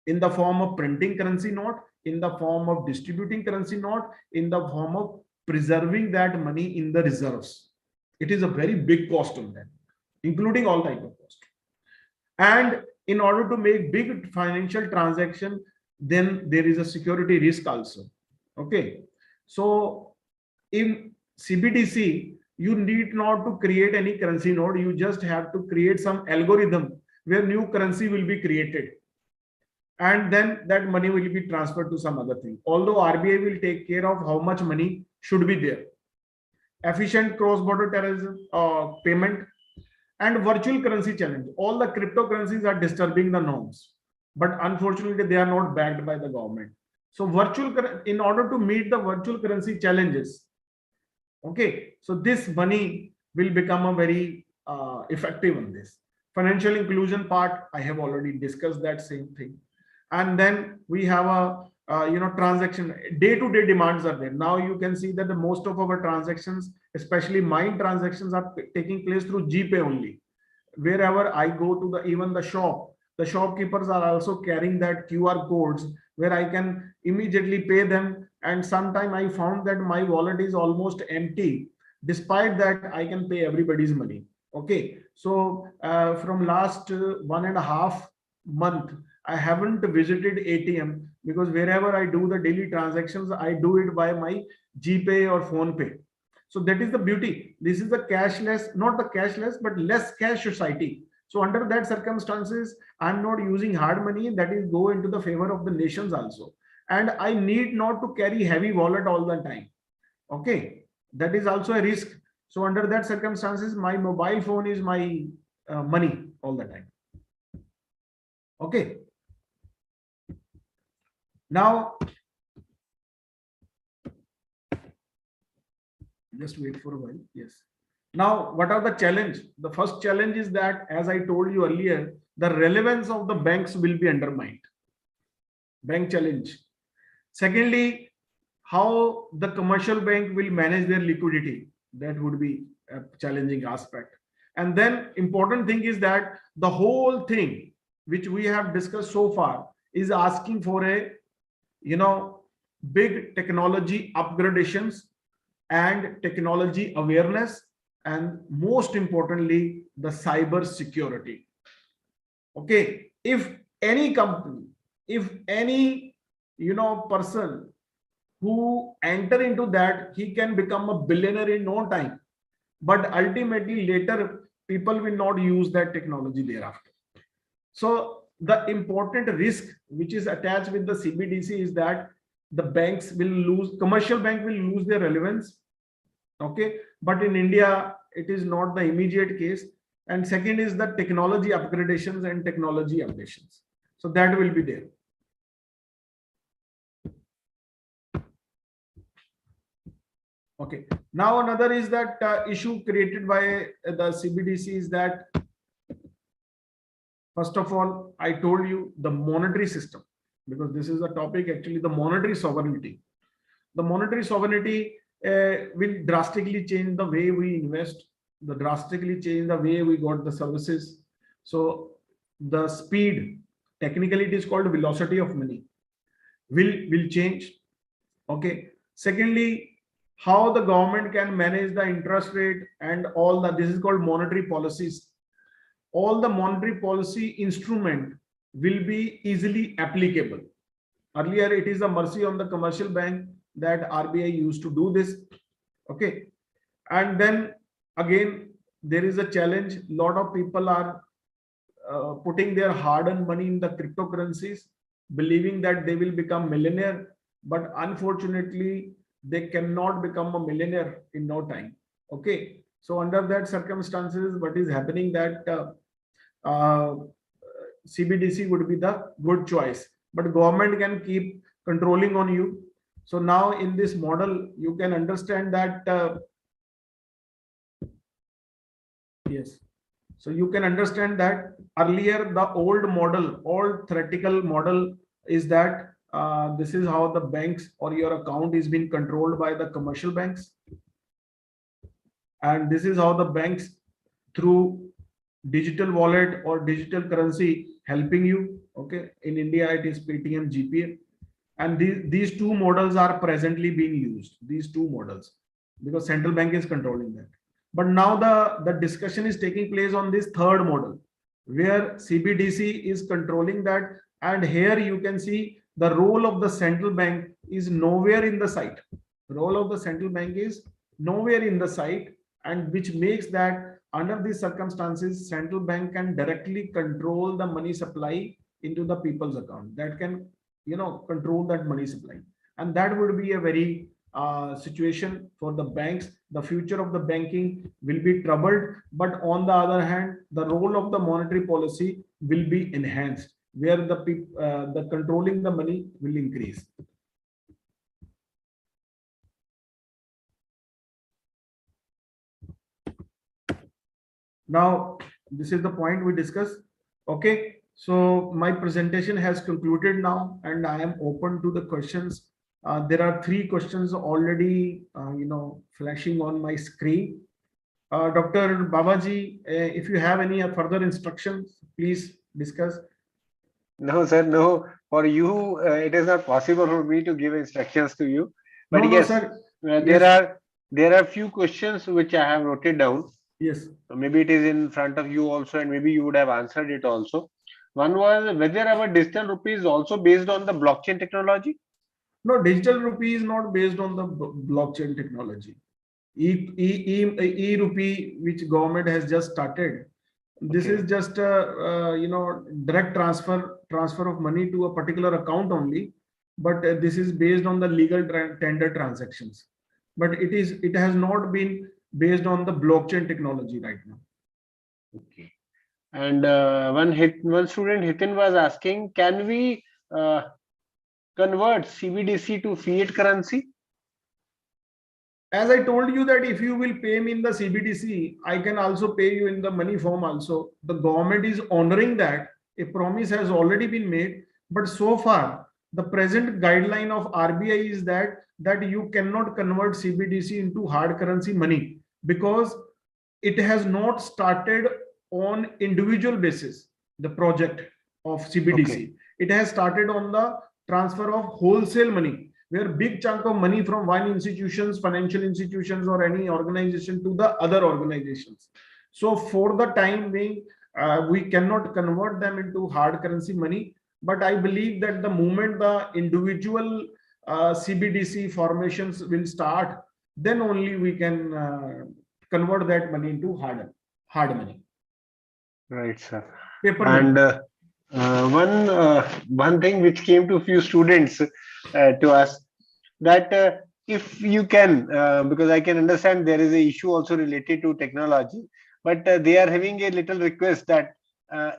In the form of printing currency note, in the form of distributing currency note, in the form of preserving that money in the reserves. It is a very big cost on that, including all type of cost. And in order to make big financial transaction, then there is a security risk also. Okay. So in CBDC, you need not to create any currency note. You just have to create some algorithm where new currency will be created. And then that money will be transferred to some other thing. Although RBI will take care of how much money should be there. Efficient cross-border terrorism payment and virtual currency challenge. All the cryptocurrencies are disturbing the norms, but unfortunately they are not backed by the government. So in order to meet the virtual currency challenges, okay, so this money will become a very effective on this. Financial inclusion part, I have already discussed that same thing. And then we have a transaction, day-to-day demands are there. Now you can see that the most of our transactions, especially mine transactions, are taking place through GPay only. Wherever I go to even the shop, The shopkeepers are also carrying that QR codes where I can immediately pay them. And sometime I found that my wallet is almost empty. Despite that, I can pay everybody's money. Okay. So from last 1.5 months, I haven't visited ATM because wherever I do the daily transactions, I do it by my GPay or PhonePe. So that is the beauty. This is the cashless, not the cashless, but less cash society. So under that circumstances, I'm not using hard money. That is go into the favor of the nations also. And I need not to carry heavy wallet all the time. Okay, that is also a risk. So under that circumstances, my mobile phone is my money all the time. Okay. Now, just wait for a while. Yes. Now, what are the challenge? The first challenge is that, as I told you earlier, the relevance of the banks will be undermined. Bank challenge. Secondly, how the commercial bank will manage their liquidity. That would be a challenging aspect. And then important thing is that the whole thing which we have discussed so far is asking for a, big technology upgradations and technology awareness, and most importantly, the cyber security. Okay, if any company, if any person who enter into that, he can become a billionaire in no time, but ultimately later people will not use that technology thereafter. So the important risk which is attached with the CBDC is that the banks will lose, commercial bank will lose their relevance. Okay, but in India it is not the immediate case. And second is the technology upgradations and technology updations. So that will be there. Okay, now another is that issue created by the CBDC is that, first of all, I told you the monetary system, because this is a topic actually, the monetary sovereignty. The monetary sovereignty will drastically change the way we invest, the drastically change the way we got the services. So the speed, technically it is called velocity of money, will change. Okay. Secondly, how the government can manage the interest rate and all that, this is called monetary policies. All the monetary policy instrument will be easily applicable. Earlier, it is a mercy on the commercial bank that RBI used to do this. Okay. And then again, there is a challenge. A lot of people are putting their hard-earned money in the cryptocurrencies, believing that they will become millionaire. But unfortunately, they cannot become a millionaire in no time. Okay. So under that circumstances, what is happening that CBDC would be the good choice, but government can keep controlling on you. So now in this model, you can understand that, yes. So you can understand that earlier the old model, old theoretical model is that this is how the banks or your account is being controlled by the commercial banks. And this is how the banks through digital wallet or digital currency helping you. Okay. In India, it is Paytm, GPay. And these two models are presently being used, these two models, because central bank is controlling that. But now the discussion is taking place on this third model, where CBDC is controlling that. And here you can see the role of the central bank is nowhere in the sight. The role of the central bank is nowhere in the sight, and which makes that under these circumstances, central bank can directly control the money supply into the people's account. That can, control that money supply. And that would be a very situation for the banks. The future of the banking will be troubled. But on the other hand, the role of the monetary policy will be enhanced, where the controlling the money will increase. Now, this is the point we discussed. Okay. So my presentation has concluded now, and I am open to the questions. There are 3 questions already, flashing on my screen. Dr. Babaji, if you have any further instructions, please discuss. No, sir, no. For you, it is not possible for me to give instructions to you. But No, no, yes, sir. there Yes, are few questions which I have noted down. yes. So maybe it is in front of you also, and maybe you would have answered it also. One was whether our digital rupee is also based on the blockchain technology. No, digital rupee is not based on the blockchain technology. E-rupee, which government has just started, this Okay. is just direct transfer of money to a particular account only, but this is based on the legal tender transactions. But it has not been based on the blockchain technology right now. Okay. And one student Hitin was asking, can we convert CBDC to fiat currency? As I told you that if you will pay me in the CBDC, I can also pay you in the money form also. The government is honoring that. A promise has already been made, but so far the present guideline of RBI is that you cannot convert CBDC into hard currency money because it has not started on individual basis, the project of CBDC. Okay. It has started on the transfer of wholesale money, where big chunk of money from one institutions, financial institutions, or any organization to the other organizations. So for the time being, we cannot convert them into hard currency money. But I believe that the moment the individual CBDC formations will start, then only we can convert that money into hard money, Right, sir. paper And money. one thing which came to few students to us, that if you can, because I can understand there is a issue also related to technology, but they are having a little request that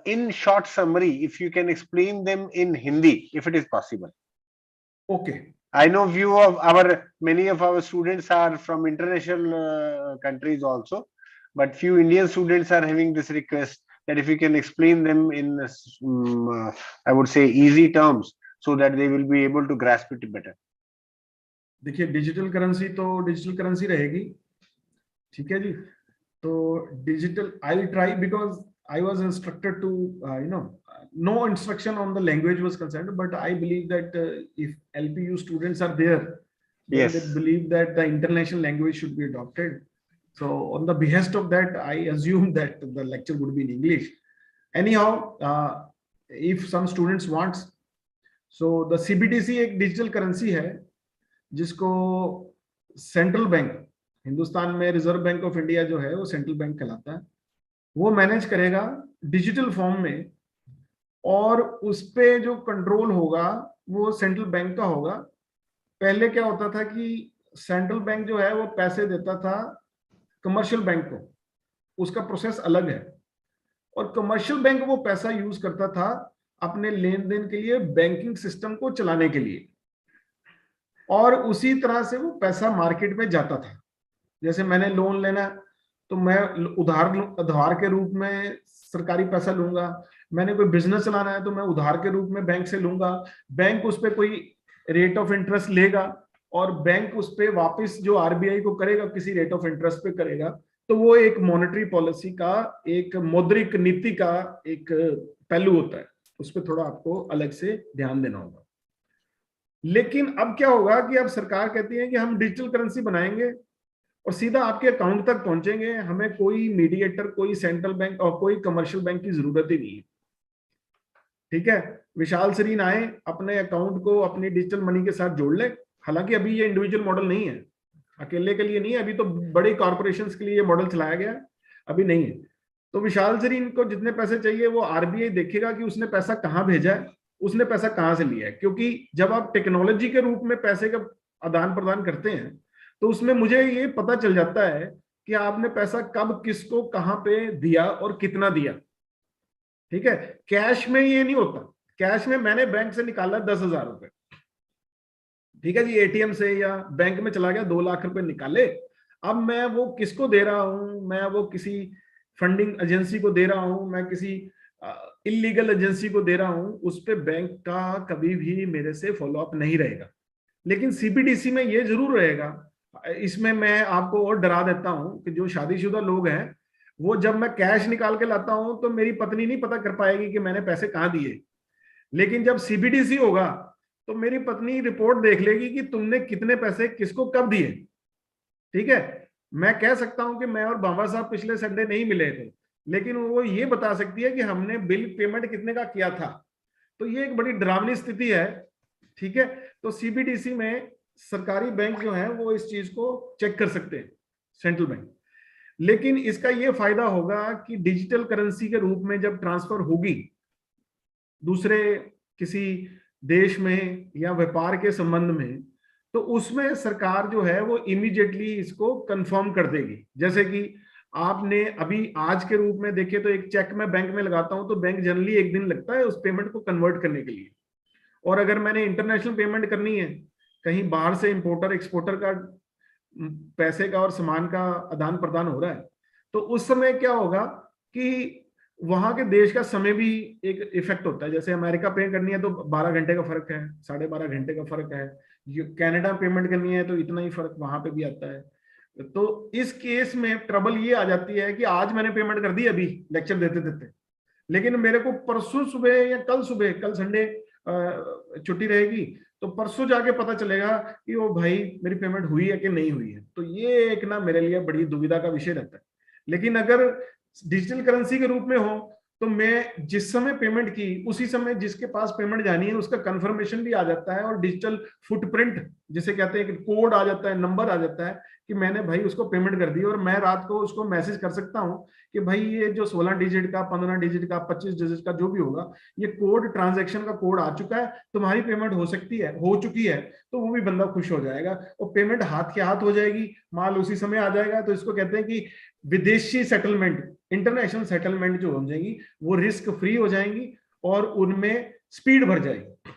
in short summary, if you can explain them in Hindi, if it is possible. Okay. I know few of our many of our students are from international countries also, but few Indian students are having this request that if you can explain them in I would say easy terms, so that they will be able to grasp it better. देखिए digital currency तो digital currency रहेगी, ठीक है जी. तो digital I will try because I was instructed to no instruction on the language was concerned, but I believe that if LPU students are there, then they Yes. believe that the international language should be adopted. So on the behest of that, I assume that the lecture would be in English. Anyhow, if some students wants, so the CBDC एक digital currency है जिसको central bank, Hindustan में reserve bank of India जो है वो central bank कहलाता है, वो मैनेज करेगा डिजिटल फॉर्म में, और उस पे जो कंट्रोल होगा वो सेंट्रल बैंक का होगा. पहले क्या होता था कि सेंट्रल बैंक जो है वो पैसे देता था कमर्शियल बैंक को, उसका प्रोसेस अलग है, और कमर्शियल बैंक वो पैसा यूज करता था अपने लेन देन के लिए, बैंकिंग सिस्टम को चलाने के लिए, और उसी तरह से वो पैसा मार्केट में जाता था. जैसे मैंने लोन लेना तो मैं उधार के रूप में सरकारी पैसा लूंगा, मैंने कोई बिजनेस चलाना है तो मैं उधार के रूप में बैंक से लूंगा, बैंक उस पर कोई रेट ऑफ इंटरेस्ट लेगा और बैंक उस पर वापस जो आरबीआई को करेगा किसी रेट ऑफ इंटरेस्ट पे करेगा. तो वो एक मॉनेटरी पॉलिसी का, एक मौद्रिक नीति का एक पहलू होता है, उस पर थोड़ा आपको अलग से ध्यान देना होगा. लेकिन अब क्या होगा कि अब सरकार कहती है कि हम डिजिटल करेंसी बनाएंगे और सीधा आपके अकाउंट तक पहुंचेंगे, हमें कोई मीडिएटर, कोई सेंट्रल बैंक और कोई कमर्शियल बैंक की जरूरत ही नहीं है. ठीक है, विशाल सरीन आए, अपने अकाउंट को अपनी डिजिटल मनी के साथ जोड़ ले. हालांकि अभी ये इंडिविजुअल मॉडल नहीं है, अकेले के लिए नहीं है, अभी तो बड़े कॉर्पोरेशंस के लिए ये मॉडल चलाया गया, अभी नहीं है. तो विशाल सरीन को जितने पैसे चाहिए वो आरबीआई देखेगा कि उसने पैसा कहाँ भेजा है, उसने पैसा कहाँ से लिया है. क्योंकि जब आप टेक्नोलॉजी के रूप में पैसे का आदान प्रदान करते हैं तो उसमें मुझे ये पता चल जाता है कि आपने पैसा कब, किसको, कहां पे दिया और कितना दिया. ठीक है, कैश में ये नहीं होता. कैश में मैंने बैंक से निकाला 10,000 रुपए, ठीक है जी, एटीएम से या बैंक में चला गया, 2 लाख रुपए निकाले. अब मैं वो किसको दे रहा हूं, मैं वो किसी फंडिंग एजेंसी को दे रहा हूं, मैं किसी इलीगल एजेंसी को दे रहा हूं, उस पर बैंक का कभी भी मेरे से फॉलोअप नहीं रहेगा. लेकिन सीबीडीसी में ये जरूर रहेगा. इसमें मैं आपको और डरा देता हूं कि जो शादीशुदा लोग हैं वो जब मैं कैश निकाल के लाता हूं तो मेरी पत्नी नहीं पता कर पाएगी कि मैंने पैसे कहां दिए. लेकिन जब सीबीडीसी होगा तो मेरी पत्नी रिपोर्ट देख लेगी कि तुमने कितने पैसे किसको कब दिए। ठीक है, मैं कह सकता हूं कि मैं और बाबा साहब पिछले संडे नहीं मिले थे, लेकिन वो ये बता सकती है कि हमने बिल पेमेंट कितने का किया था। तो ये एक बड़ी डरावनी स्थिति है। ठीक है, तो सीबीडीसी में सरकारी बैंक जो है वो इस चीज को चेक कर सकते हैं, सेंट्रल बैंक। लेकिन इसका ये फायदा होगा कि डिजिटल करेंसी के रूप में जब ट्रांसफर होगी दूसरे किसी देश में या व्यापार के संबंध में, तो उसमें सरकार जो है वो इमीडिएटली इसको कंफर्म कर देगी। जैसे कि आपने अभी आज के रूप में देखे तो एक चेक मैं बैंक में लगाता हूं तो बैंक जनरली एक दिन लगता है उस पेमेंट को कन्वर्ट करने के लिए। और अगर मैंने इंटरनेशनल पेमेंट करनी है, कहीं बाहर से इंपोर्टर एक्सपोर्टर का पैसे का और सामान का आदान प्रदान हो रहा है, तो उस समय क्या होगा कि वहां के देश का समय भी एक इफेक्ट होता है। जैसे अमेरिका पे करनी है तो 12 घंटे का फर्क है, 12.5 घंटे का फर्क है। कनाडा पेमेंट करनी है तो इतना ही फर्क वहां पे भी आता है। तो इस केस में ट्रबल ये आ जाती है कि आज मैंने पेमेंट कर दी अभी लेक्चर देते देते, लेकिन मेरे को परसों सुबह या कल सुबह, कल संडे छुट्टी रहेगी, तो परसों जाके पता चलेगा कि वो भाई मेरी पेमेंट हुई है कि नहीं हुई है। तो ये एक ना मेरे लिए बड़ी दुविधा का विषय रहता है। लेकिन अगर डिजिटल करेंसी के रूप में हो तो मैं जिस समय पेमेंट की उसी समय जिसके पास पेमेंट जानी है उसका कंफर्मेशन भी आ जाता है, और डिजिटल फुटप्रिंट जिसे कहते हैं, कोड आ जाता है, नंबर आ जाता है कि मैंने भाई उसको पेमेंट कर दी। और मैं रात को उसको मैसेज कर सकता हूं कि भाई ये जो 16 डिजिट का, 15 डिजिट का, 25 डिजिट का जो भी होगा, ये कोड, ट्रांजैक्शन का कोड आ चुका है, तुम्हारी पेमेंट हो चुकी है। तो वो भी बंदा खुश हो जाएगा और पेमेंट हाथ के हाथ हो जाएगी, माल उसी समय आ जाएगा। तो इसको कहते हैं कि विदेशी सेटलमेंट, इंटरनेशनल सेटलमेंट जो हो जाएंगी वो रिस्क फ्री हो जाएंगी और उनमें स्पीड बढ़ जाएगी।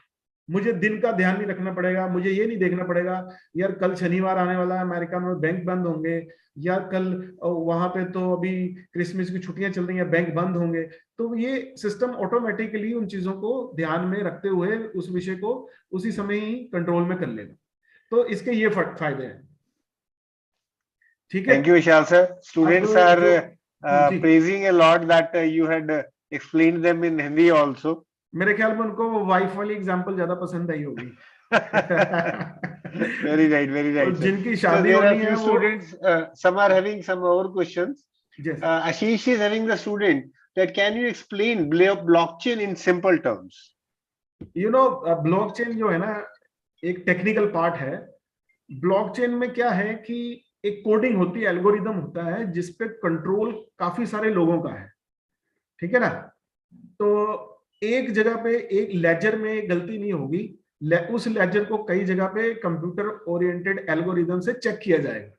मुझे दिन का ध्यान नहीं रखना पड़ेगा, मुझे ये नहीं देखना पड़ेगा यार कल शनिवार आने वाला है, अमेरिका में बैंक बंद होंगे, या कल वहां पे तो अभी क्रिसमस की छुट्टियां चल रही हैं, बैंक बंद होंगे। तो ये सिस्टम ऑटोमेटिकली उन चीजों को ध्यान में रखते हुए उस विषय को उसी समय ही कंट्रोल में कर लेगा। तो इसके ये फायदे हैं। ठीक है, thank you Vishal sir. Students are praising a lot that you had explained them in Hindi also. मेरे ख्याल में उनको वो वाइफ वाली एग्जांपल ज्यादा पसंद आई होगी। Very right, very right. जिनकी So शादी there are होनी है few वो, students, some are having some more questions. yes. Ashish is having the student that can you explain blockchain in simple terms? You know, blockchain जो है ना एक technical part है। ब्लॉकचेन में क्या है कि एक कोडिंग होती है, एल्गोरिदम होता है जिसपे कंट्रोल काफी सारे लोगों का है। ठीक है ना, तो एक जगह पे एक लेजर में गलती नहीं होगी, उस लेजर को कई जगह पे कंप्यूटर ओरिएंटेड एल्गोरिदम से चेक किया जाएगा।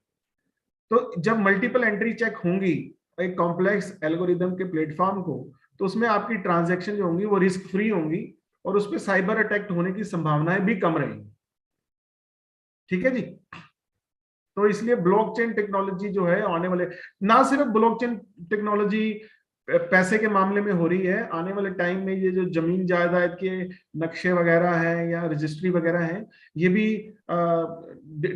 तो जब मल्टीपल एंट्री चेक होंगी एक कॉम्प्लेक्स एल्गोरिदम के प्लेटफॉर्म को, तो उसमें आपकी ट्रांजैक्शन जो होंगी वो रिस्क फ्री होंगी और उस पर साइबर अटैक होने की संभावनाएं भी कम रहेंगी। ठीक है जी, तो इसलिए ब्लॉकचेन टेक्नोलॉजी जो है आने वाले, ना सिर्फ ब्लॉकचेन टेक्नोलॉजी पैसे के मामले में हो रही है, आने वाले टाइम में ये जो जमीन जायदाद के नक्शे वगैरह हैं या रजिस्ट्री वगैरह हैं, ये भी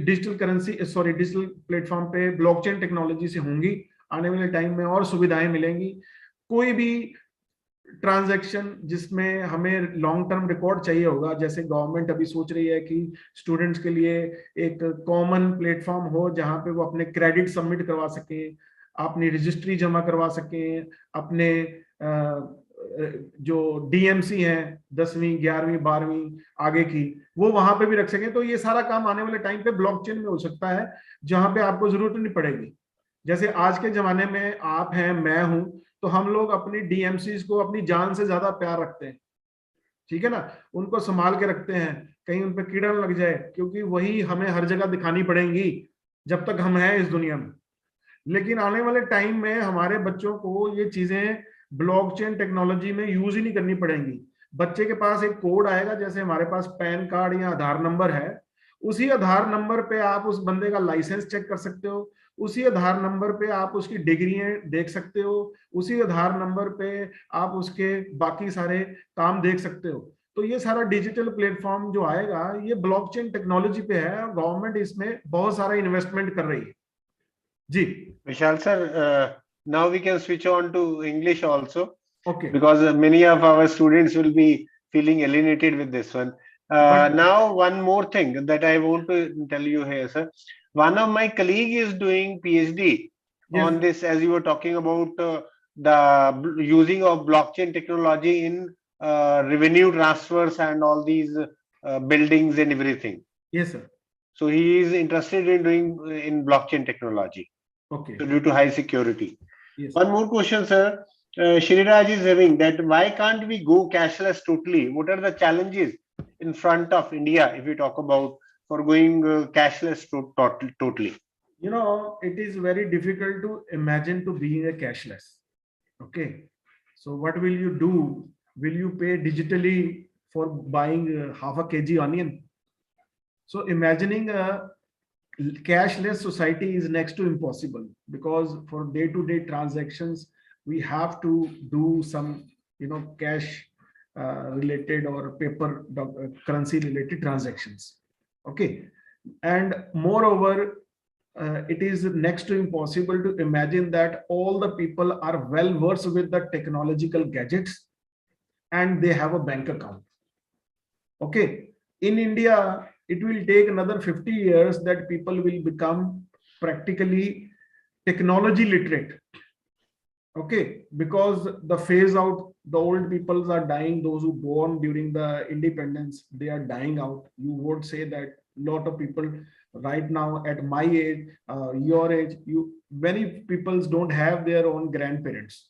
डिजिटल करेंसी डिजिटल प्लेटफॉर्म पे ब्लॉकचेन टेक्नोलॉजी से होंगी। आने वाले टाइम में और सुविधाएं मिलेंगी। कोई भी ट्रांजैक्शन जिसमें हमें लॉन्ग टर्म रिकॉर्ड चाहिए होगा, जैसे गवर्नमेंट अभी सोच रही है कि स्टूडेंट्स के लिए एक कॉमन प्लेटफॉर्म हो जहां पे वो अपने क्रेडिट सबमिट करवा सकें, अपनी रजिस्ट्री जमा करवा सकें, अपने जो डीएमसी हैं 10वीं 11वीं 12वीं आगे की, वो वहां पे भी रख सकें। तो ये सारा काम आने वाले टाइम पे ब्लॉकचेन में हो सकता है, जहां पे आपको जरूरत नहीं पड़ेगी। जैसे आज के जमाने में आप हैं, मैं हूं, तो हम लोग अपनी डीएमसीज को अपनी जान से ज्यादा प्यार रखते हैं। ठीक है ना, उनको संभाल के रखते हैं, कहीं उन पर कीड़ा न लग जाए, क्योंकि वही हमें हर जगह दिखानी पड़ेंगी जब तक हम हैं इस दुनिया में। लेकिन आने वाले टाइम में हमारे बच्चों को ये चीजें ब्लॉकचेन टेक्नोलॉजी में यूज ही नहीं करनी पड़ेंगी। बच्चे के पास एक कोड आएगा, जैसे हमारे पास पैन कार्ड या आधार नंबर है, उसी आधार नंबर पे आप उस बंदे का लाइसेंस चेक कर सकते हो, उसी आधार नंबर पे आप उसकी डिग्रियां देख सकते हो, उसी आधार नंबर पे आप उसके बाकी सारे काम देख सकते हो। तो ये सारा डिजिटल प्लेटफॉर्म जो आएगा ये ब्लॉकचेन टेक्नोलॉजी पे है, और गवर्नमेंट इसमें बहुत सारा इन्वेस्टमेंट कर रही है जी। Vishal sir, now we can switch on to English also. Okay. Because many of our students will be feeling alienated with this one. But Now, one more thing that I want to tell you here, sir. One of my colleague is doing PhD yes, on this, as you were talking about using of blockchain technology in revenue transfers and all these buildings and everything. yes, sir. So he is interested in doing in blockchain technology. Okay, So due to high security. yes. One more question, sir. Shriraj is having that why can't we go cashless totally? What are the challenges in front of India if we talk about for going cashless totally? You know, it is very difficult to imagine to being a cashless. Okay. So what will you do? Will you pay digitally for buying half a kg onion? So imagining a cashless society is next to impossible, because for day-to-day transactions we have to do some, cash related or paper currency related transactions. Okay. And moreover, it is next to impossible to imagine that all the people are well versed with the technological gadgets and they have a bank account. Okay. In India, it will take another 50 years that people will become practically technology literate. Okay. Because the phase out, the old peoples are dying, those who born during the independence, they are dying out. You would say that lot of people right now at my age, your age, many peoples don't have their own grandparents.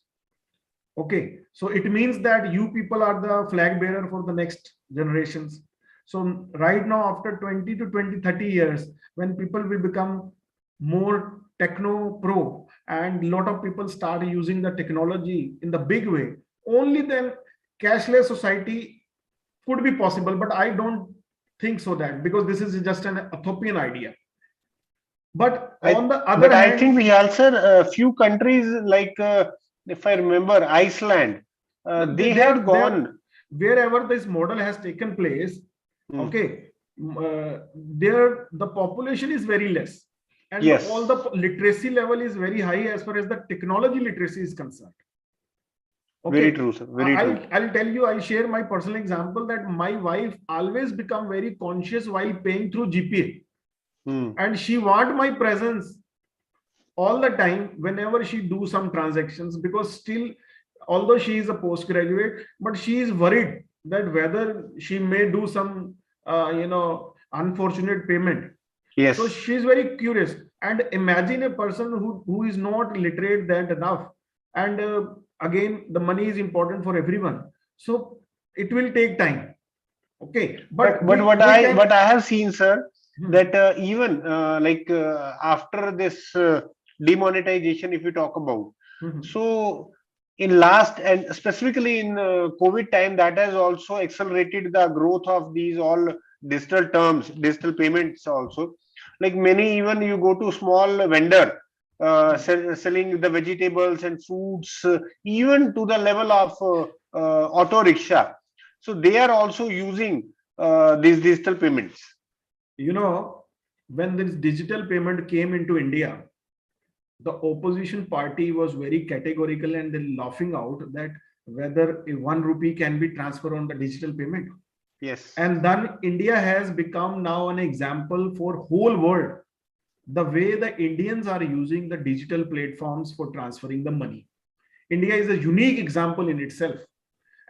Okay, so it means that you people are the flag bearer for the next generations. So right now, after 20 to 20, 30 years, when people will become more techno pro and a lot of people start using the technology in the big way, only then cashless society could be possible. But I don't think so, that because this is just an utopian idea. But on the other But I hand, think we also a few countries like if I remember Iceland, they had gone. wherever this model has taken place, Hmm. okay, there the population is very less and all Yes, the literacy level is very high as far as the technology literacy is concerned. very Okay, true, sir. Very I'll true. I'll tell you, I'll share my personal example that my wife always become very conscious while paying through GPA, Hmm. and she want my presence all the time whenever she do some transactions, because still, although she is a postgraduate, but she is worried that whether she may do some unfortunate payment. So Yes. she is very curious. And imagine a person who is not literate that enough, and again the money is important for everyone, so it will take time. Okay, but But we can. what I have seen, sir, Hmm, that even after this demonetization, if you talk about, hmm, so in last and specifically in COVID time, that has also accelerated the growth of these all digital terms, digital payments also. Like many, even you go to small vendor hmm. selling the vegetables and fruits, even to the level of auto rickshaw. So they are also using these digital payments. You know, when this digital payment came into India, the opposition party was very categorical and then laughing out that whether a 1 rupee can be transferred on the digital payment. Yes, And then India has become now an example for whole world, the way the Indians are using the digital platforms for transferring the money. India is a unique example in itself.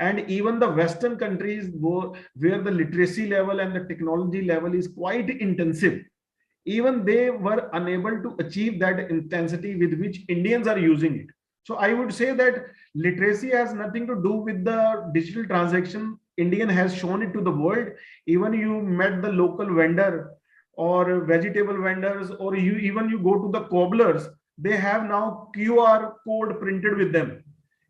And even the Western countries where the literacy level and the technology level is quite intensive, even they were unable to achieve that intensity with which Indians are using it. So I would say that literacy has nothing to do with the digital transaction. Indian has shown it to the world. Even you met the local vendor or vegetable vendors, or you go to the cobblers, they have now QR code printed with them.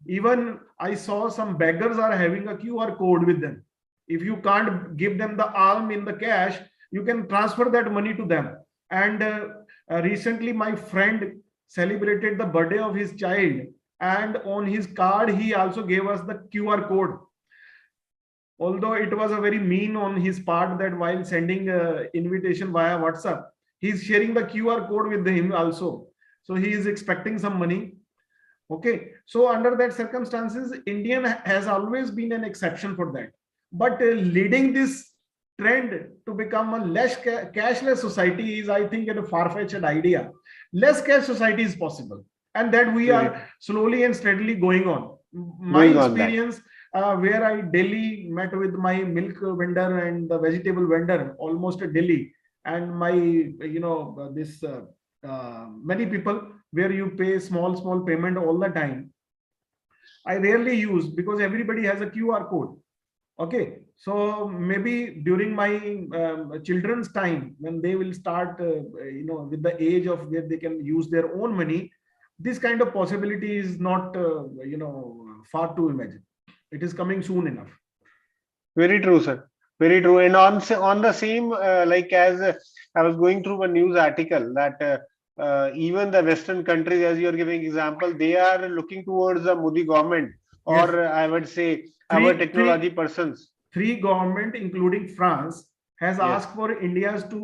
Even I saw some beggars are having a QR code with them. If you can't give them the alm in the cash, you can transfer that money to them. And recently my friend celebrated the birthday of his child, and on his card he also gave us the QR code, although it was a very mean on his part that while sending invitation via WhatsApp, he's sharing the QR code with him also. So he is expecting some money. Okay, so under that circumstances, Indian has always been an exception for that. But leading this trend to become a less cashless society is, I think, a far-fetched idea. Less cash society is possible, and that we are slowly and steadily going on. My experience, where I daily met with my milk vendor and the vegetable vendor, almost daily, and my, many people where you pay small payment all the time. I rarely use, because everybody has a QR code. Okay, so maybe during my children's time, when they will start, with the age of where they can use their own money, this kind of possibility is not, far to imagine. It is coming soon enough. Very true, sir. Very true. And on the same, like as I was going through a news article that even the Western countries, as you are giving example, they are looking towards the Modi government, or Yes. I would say our technology persons. Three government, including France, has Yes. asked for India's to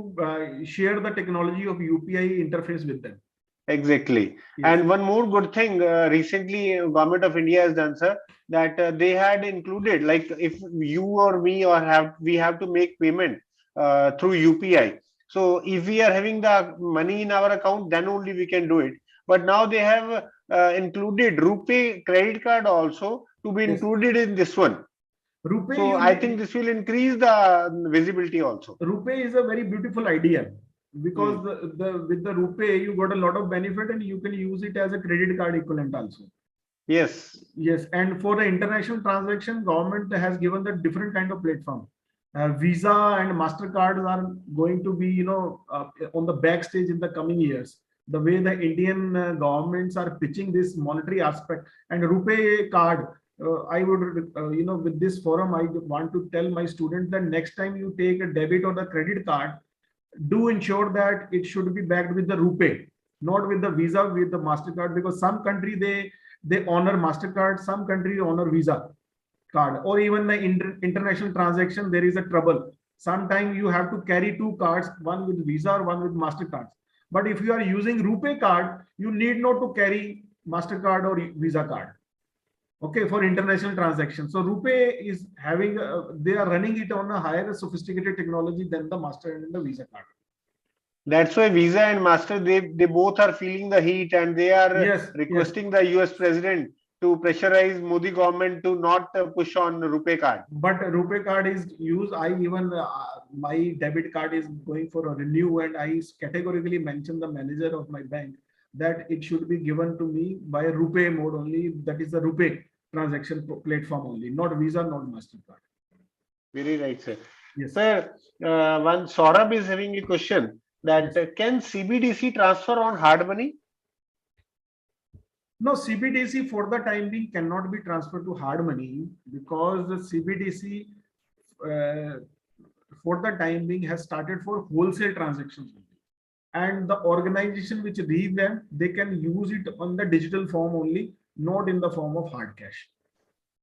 share the technology of UPI interface with them. Exactly. Yes. And one more good thing recently government of India has done, sir, that they had included, like if you or me or we have to make payment through UPI. So if we are having the money in our account, then only we can do it. But now they have included RuPay credit card also to be Yes. included in this one. RuPay, So I think this will increase the visibility also. RuPay is a very beautiful idea, because with the RuPay you got a lot of benefit, and you can use it as a credit card equivalent also. Yes. Yes, and for the international transaction, government has given the different kind of platform. Visa and Mastercard are going to be, on the backstage in the coming years. The way the Indian governments are pitching this monetary aspect, and RuPay card, I would, with this forum, I want to tell my students that next time you take a debit or the credit card, do ensure that it should be backed with the RuPay, not with the Visa, with the Mastercard, because some country they honor Mastercard, some country honor Visa card, or even the international transaction, there is a trouble. Sometimes you have to carry two cards, one with Visa or one with Mastercard. But if you are using RuPay card, you need not to carry Mastercard or Visa card. Okay, for international transactions. So RuPay is having, they are running it on a higher sophisticated technology than the Master and the Visa card. That's why Visa and Master, they both are feeling the heat, and they are requesting the US president to pressurize Modi government to not push on RuPay card. But RuPay card is used. I even, my debit card is going for a renew, and I categorically mentioned the manager of my bank that it should be given to me by RuPay mode only. That is the RuPay transaction platform only, not Visa, not Mastercard. Very right, sir. Yes. Sir, one Saurabh is having a question that can CBDC transfer on hard money? No, CBDC for the time being cannot be transferred to hard money, because the CBDC for the time being has started for wholesale transactions only. And the organization which read them, they can use it on the digital form only, not in the form of hard cash.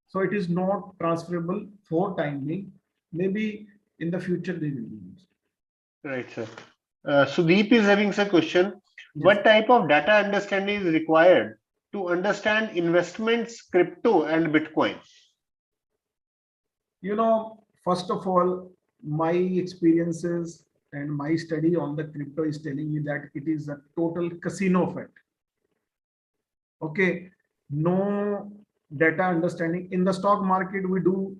So it is not transferable for time being. Maybe in the future they will be used. Right, sir. Sudeep is having a question. Yes. What type of data understanding is required to understand investments, crypto and Bitcoin? First of all, my experiences and my study on the crypto is telling me that it is a total casino effect. Okay, no data understanding. In the stock market, we do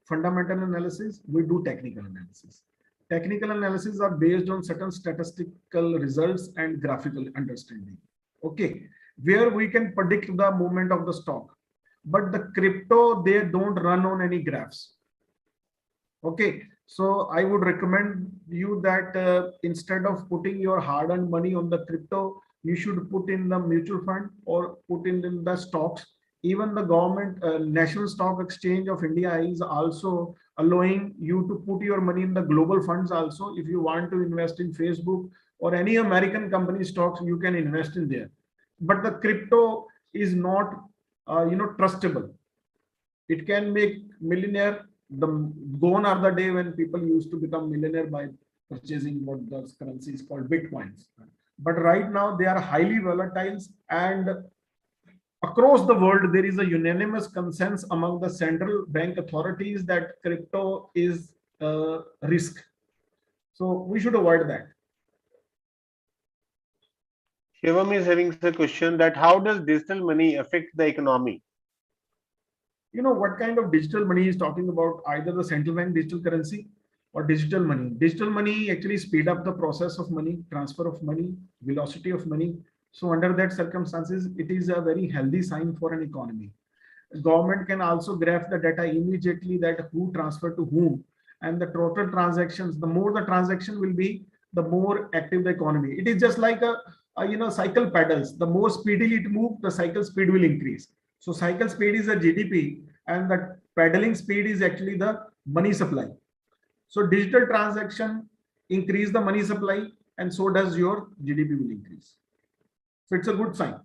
fundamental analysis, we do technical analysis. Technical analysis are based on certain statistical results and graphical understanding. Okay, where we can predict the movement of the stock. But the crypto, they don't run on any graphs. Okay, so I would recommend you that instead of putting your hard-earned money on the crypto, you should put in the mutual fund or put in the stocks. Even the government, National Stock Exchange of India is also allowing you to put your money in the global funds also. If you want to invest in Facebook or any American company stocks, you can invest in there. But the crypto is not, trustable. It can make millionaire. Gone are the day when people used to become millionaire by purchasing what the currency is called Bitcoins. But right now they are highly volatile, and across the world, there is a unanimous consensus among the central bank authorities that crypto is a risk. So we should avoid that. Shivam is having a question that how does digital money affect the economy? You know what kind of digital money is talking about? Either the central bank digital currency or digital money. Digital money actually speed up the process of money, transfer of money, velocity of money. So under that circumstances, it is a very healthy sign for an economy. Government can also graph the data immediately that who transferred to whom, and the total transactions. The more the transaction will be, the more active the economy. It is just like a cycle pedals. The more speedily it moves, the cycle speed will increase. So cycle speed is the GDP, and the pedaling speed is actually the money supply. So digital transaction increase the money supply, and so does your GDP will increase. So it's a good sign.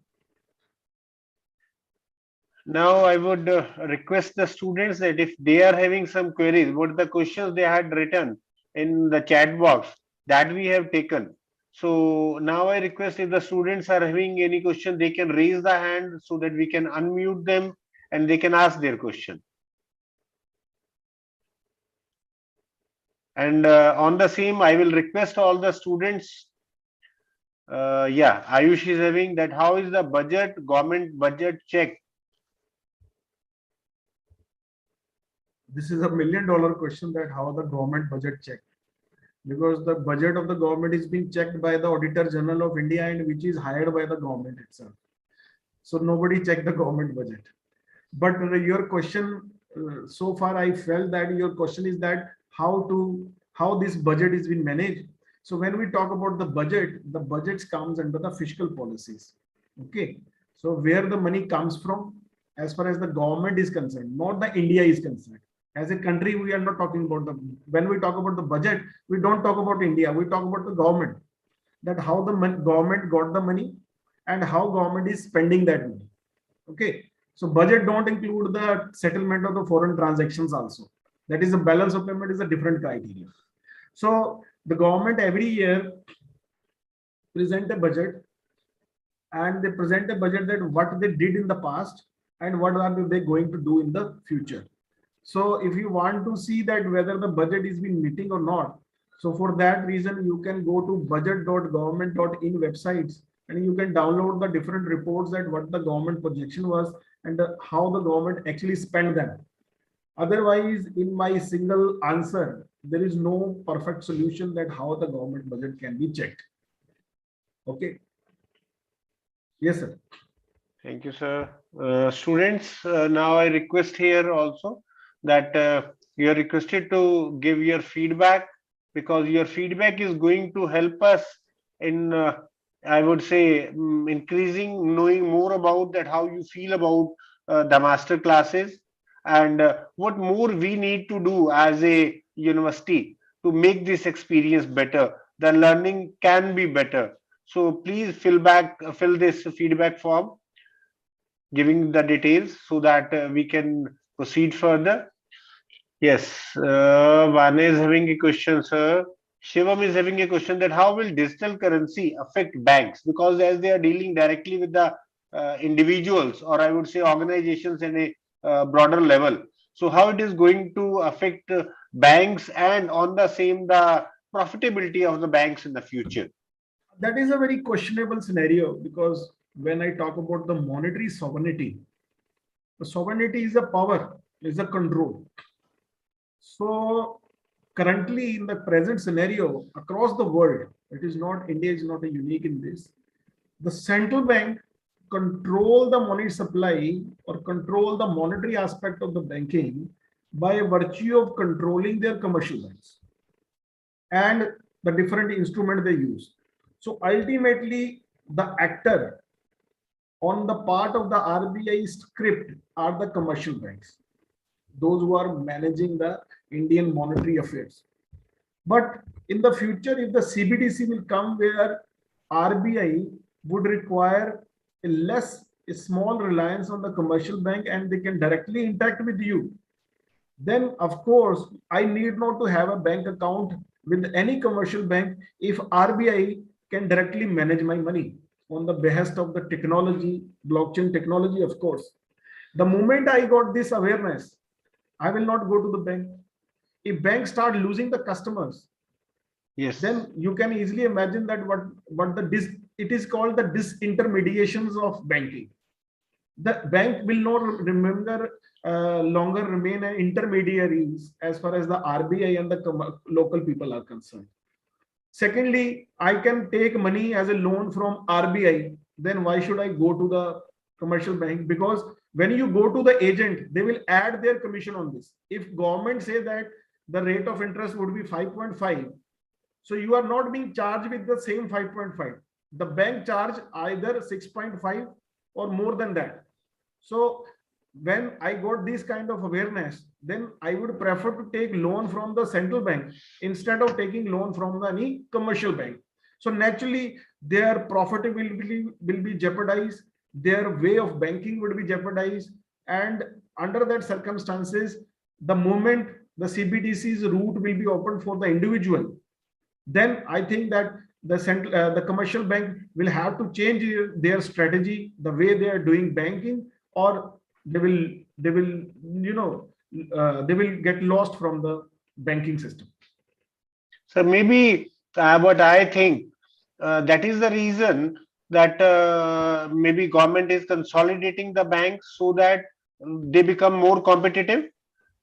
Now I would request the students that if they are having some queries, what the questions they had written in the chat box that we have taken. So now I request if the students are having any question, they can raise the hand so that we can unmute them and they can ask their question. And on the same, I will request all the students. Yeah, Ayush is having that. How is the budget, government budget check? This is $1 million question, that how the government budget checked, because the budget of the government is being checked by the Auditor General of India, and which is hired by the government itself. So nobody checked the government budget. But your question, so far I felt that your question is that how this budget is being managed. So when we talk about the budgets comes under the fiscal policies. Okay, so where the money comes from, as far as the government is concerned, not the India is concerned. As a country, we are not talking about when we talk about the budget, we don't talk about India, we talk about the government, that how the government got the money and how government is spending that money. Okay, so budget don't include the settlement of the foreign transactions also. That is, the balance of payment is a different criteria. So the government every year present a budget, and they present a budget that what they did in the past and what are they going to do in the future. So if you want to see that whether the budget is being meeting or not, so for that reason, you can go to budget.government.in websites, and you can download the different reports that what the government projection was and how the government actually spent them. Otherwise, in my single answer, there is no perfect solution that how the government budget can be checked. Okay. Yes, sir. Thank you, sir. Students, now I request here also that you are requested to give your feedback, because your feedback is going to help us in, I would say, increasing, knowing more about that, how you feel about the master classes, and what more we need to do as a university to make this experience better. The learning can be better. So please fill this feedback form, giving the details so that we can proceed further. Yes, Vane is having a question, sir. Shivam is having a question that how will digital currency affect banks? Because as they are dealing directly with the individuals, or I would say organizations in a broader level. So how it is going to affect banks, and on the same, the profitability of the banks in the future? That is a very questionable scenario, because when I talk about the monetary sovereignty, the sovereignty is a power, is a control. So currently in the present scenario across the world, it is not, India is not a unique in this. The central bank control the money supply or control the monetary aspect of the banking by virtue of controlling their commercial banks and the different instrument they use. So ultimately, the actor on the part of the RBI script are the commercial banks, those who are managing the Indian monetary affairs. But in the future, if the CBDC will come where RBI would require a small reliance on the commercial bank, and they can directly interact with you, then of course, I need not to have a bank account with any commercial bank if RBI can directly manage my money. on the behest of the technology, blockchain technology, of course. The moment I got this awareness, I will not go to the bank. If banks start losing the customers, Yes. then you can easily imagine that it is called the disintermediations of banking. The bank will not longer remain an intermediaries as far as the RBI and the local people are concerned. Secondly, I can take money as a loan from RBI. Then why should I go to the commercial bank? Because when you go to the agent, they will add their commission on this. If government say that the rate of interest would be 5.5, so you are not being charged with the same 5.5. The bank charge either 6.5 or more than that. So when I got this kind of awareness, then I would prefer to take loan from the central bank instead of taking loan from any commercial bank. So naturally, their profitability will be jeopardized, their way of banking would be jeopardized, and under that circumstances, the moment the CBDC's route will be opened for the individual, then I think that the commercial bank will have to change their strategy, the way they are doing banking, or they will get lost from the banking system. So maybe what I think that is the reason that maybe government is consolidating the banks so that they become more competitive,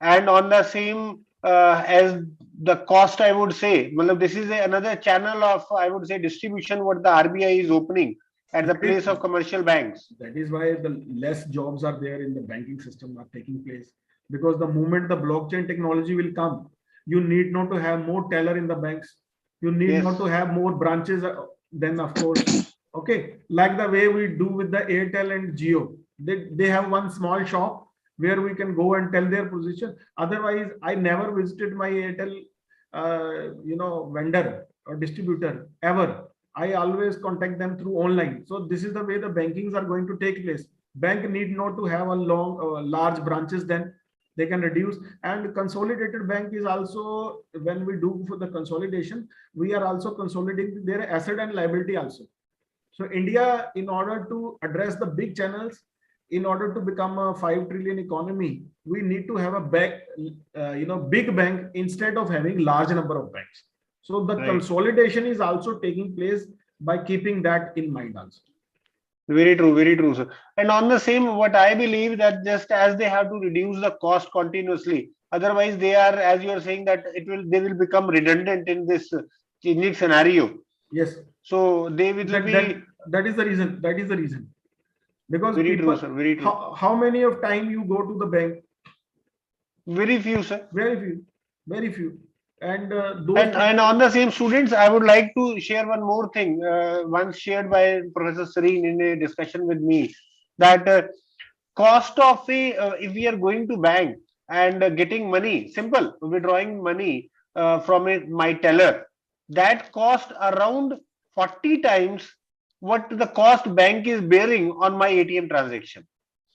and on the same as the cost, I would say, well, this is another channel of, I would say, distribution what the RBI is opening at the place of commercial banks. That is why the less jobs are there in the banking system are taking place, because the moment the blockchain technology will come, you need not to have more teller in the banks. You need not to have more branches. Then of course, okay, like the way we do with the Airtel and Jio, they have one small shop where we can go and tell their position. Otherwise, I never visited my Airtel, vendor or distributor ever. I always contact them through online. So this is the way the bankings are going to take place. Bank need not to have a large branches, then they can reduce. And consolidated bank is also, when we do for the consolidation, we are also consolidating their asset and liability also. So India, in order to address the big channels, in order to become a 5 trillion economy, we need to have a big bank instead of having large number of banks. So the consolidation is also taking place by keeping that in mind also. Very true, sir. And on the same, what I believe that just as they have to reduce the cost continuously, otherwise they are, as you are saying, that they will become redundant in this changing scenario. Yes. So they will be. That is the reason. That is the reason. Because very people, true, sir. Very true. How many of time you go to the bank? Very few, sir. Very few. And on the same, students, I would like to share one more thing, once shared by Professor Sareen in a discussion with me, that cost of if we are going to bank and getting money, simple, withdrawing money from my teller, that cost around 40 times what the cost bank is bearing on my ATM transaction.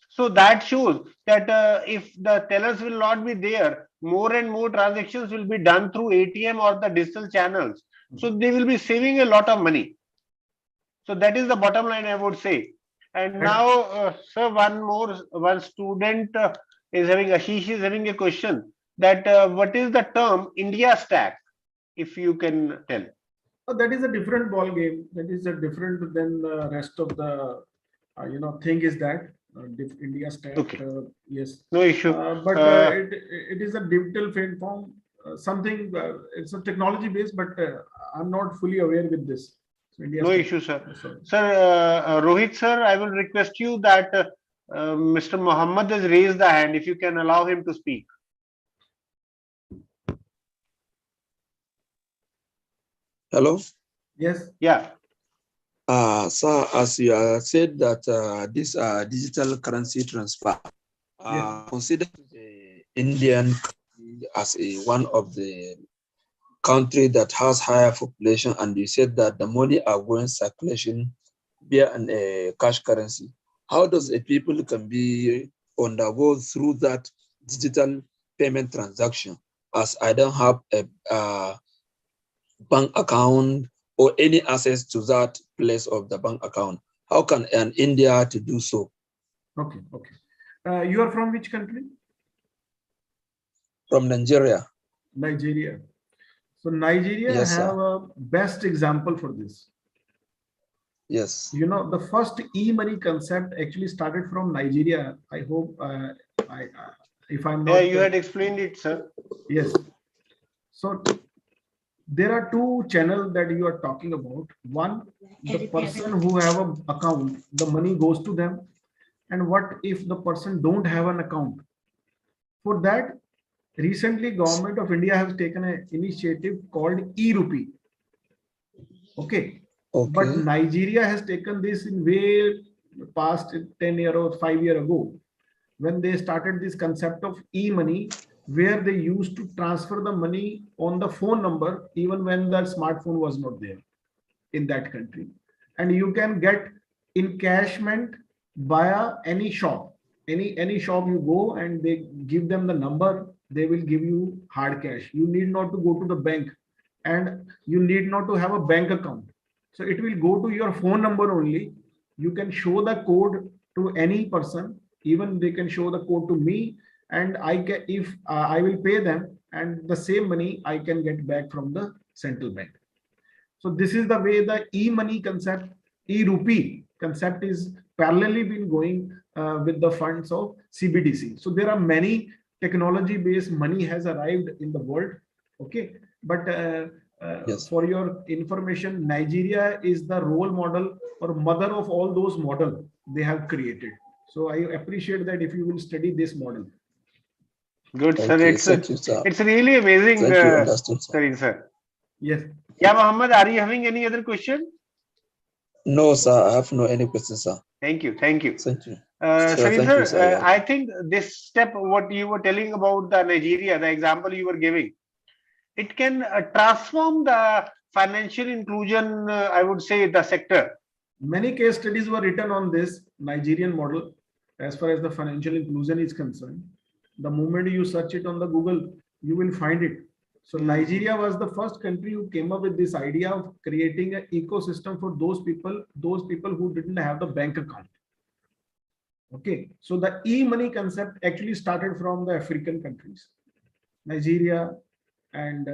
So that shows that if the tellers will not be there, more and more transactions will be done through ATM or the digital channels. So they will be saving a lot of money. So that is the bottom line, I would say. And now, sir, one student Ashish is having a question that what is the term India stack, if you can tell. That is a different ball game. That is a different than the rest of the thing is that India stack. Okay. Yes. No issue. But it is a digital platform. Something it's a technology based, but I'm not fully aware with this. So no issue, sir. Sir, Rohit, sir, I will request you that Mr. Muhammad has raised the hand. If you can allow him to speak. Hello. Yes. Yeah. So as you said that this digital currency transfer, consider the Indian as one of the country that has higher population, and you said that the money are going circulation via a cash currency. How does a people can be undergo through that digital payment transaction, as I don't have a bank account or any access to that place of the bank account. How can an India to do so? Okay, okay. You are from which country? From Nigeria. Nigeria. So Nigeria Yes, have sir. a best example for this. Yes. You know, the first e-money concept actually started from Nigeria. I hope if I'm not. Yeah, you had explained it, sir. Yes. So there are two channels that you are talking about. One, the person who have an account, the money goes to them. And what if the person don't have an account? For that, recently government of India has taken an initiative called e-rupee. Okay. But Okay. Nigeria has taken this in way past 10 years or 5 years ago, when they started this concept of e-money, where they used to transfer the money on the phone number, even when the smartphone was not there in that country. And you can get encashment via any shop. Any shop you go and they give them the number, they will give you hard cash. You need not to go to the bank, and you need not to have a bank account. So it will go to your phone number only. You can show the code to any person, even they can show the code to me, and I can, if I will pay them, and the same money I can get back from the central bank. So this is the way the e-money concept, e-rupee concept is parallelly been going with the funds of CBDC. So there are many technology-based money has arrived in the world. Okay, but Yes. for your information, Nigeria is the role model or mother of all those models they have created. So I appreciate that if you will study this model. Good, sir. Okay, thank you, sir. It's really amazing, Thank you, understood, sir. Sareen, sir. Yes. Yeah, Mohammed, are you having any other question? No, sir, I have no any questions, sir. Thank you. Thank you. Thank you. Sareen, thank sir, you, sir. I think this step, what you were telling about the Nigeria, the example you were giving, it can transform the financial inclusion, I would say, the sector. Many case studies were written on this Nigerian model as far as the financial inclusion is concerned. The moment you search it on the Google, you will find it. So Nigeria was the first country who came up with this idea of creating an ecosystem for those people who didn't have the bank account. Okay, so the e-money concept actually started from the African countries, Nigeria, and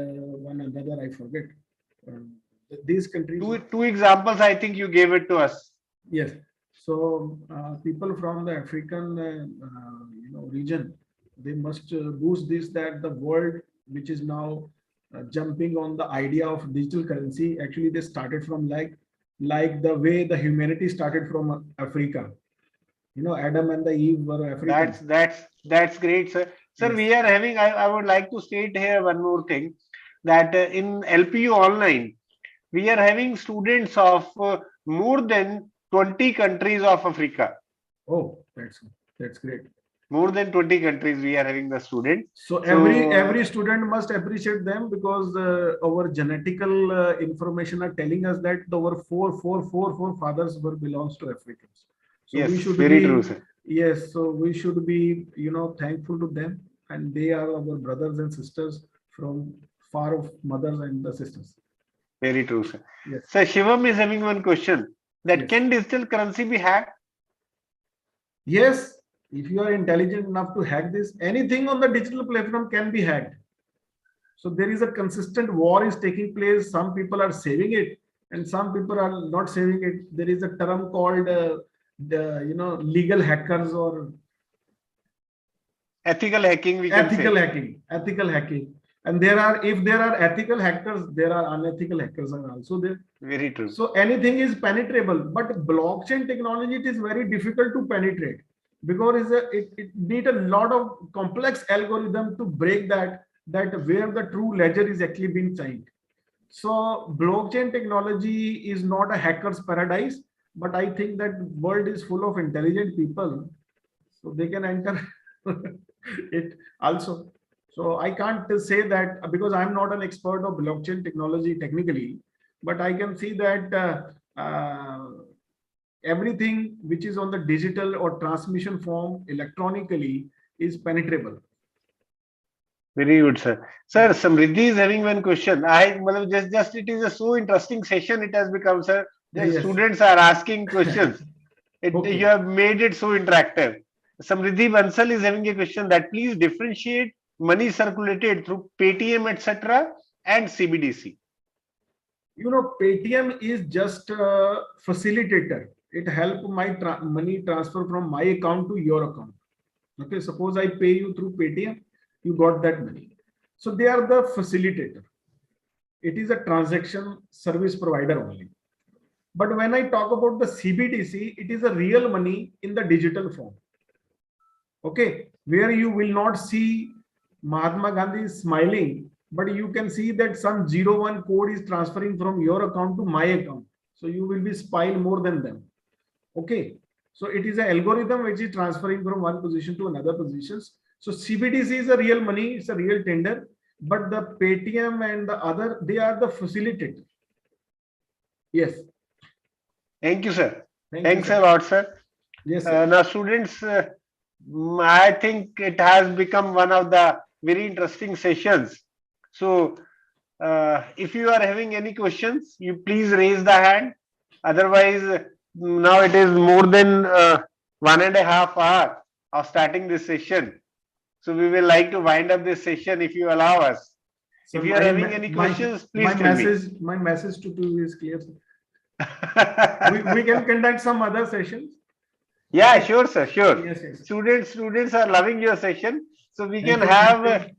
one another I forget. These countries. Two examples, I think you gave it to us. Yes. So people from the African region, they must boost this, that the world which is now jumping on the idea of digital currency. Actually, they started from like the way the humanity started from Africa. You know, Adam and the Eve were African. That's great, sir. Sir, Yes. we are having. I would like to state here one more thing, that in LPU Online, we are having students of more than 20 countries of Africa. Oh, that's great. More than 20 countries we are having the students. So every student must appreciate them, because our genetical information are telling us that our four fathers were belongs to Africans. So yes, we should very be, true, sir. yes. So we should be, thankful to them, and they are our brothers and sisters from far off mothers and the sisters. Very true, sir. Yes. Sir, Shivam is having one question, that Yes. can digital currency be hacked? Yes, if you are intelligent enough to hack this, anything on the digital platform can be hacked. So there is a consistent war is taking place. Some people are saving it, and some people are not saving it. There is a term called legal hackers or Ethical hacking, we can ethical say. hacking. And if there are ethical hackers, there are unethical hackers are also there. Very true. So anything is penetrable, but blockchain technology, it is very difficult to penetrate, because it need a lot of complex algorithm to break that where the true ledger is actually being signed. So blockchain technology is not a hacker's paradise, but I think that world is full of intelligent people, so they can enter it also. So I can't say that, because I'm not an expert of blockchain technology technically, but I can see that everything which is on the digital or transmission form electronically is penetrable. Very good, sir. Sir, Samriddhi is having one question. Just it is a so interesting session it has become, sir. The Yes. students are asking questions. Okay. You have made it so interactive. Samriddhi Bansal is having a question that please differentiate money circulated through Paytm, etc., and CBDC. You know, Paytm is just a facilitator. It helps my money transfer from my account to your account. Okay, suppose I pay you through Paytm, you got that money. So they are the facilitator. It is a transaction service provider only. But when I talk about the CBDC, it is a real money in the digital form. Okay, where you will not see Mahatma Gandhi smiling, but you can see that some 01 code is transferring from your account to my account. So you will be smile more than them. Okay, so it is an algorithm which is transferring from one position to another positions. So CBDC is a real money, it's a real tender, but the Paytm and the other, they are the facilitator. Yes. Thank you, sir. Thanks a lot, sir. Yes, sir. Now, students, I think it has become one of the very interesting sessions. So, if you are having any questions, you please raise the hand. Otherwise, now it is more than 1.5 hours of starting this session. So, we will like to wind up this session if you allow us. So if you are having any questions, please tell me. My message to you is clear. we can conduct some other sessions. Yeah, sure, sir. Sure. Yes, yes. Students are loving your session. So we can have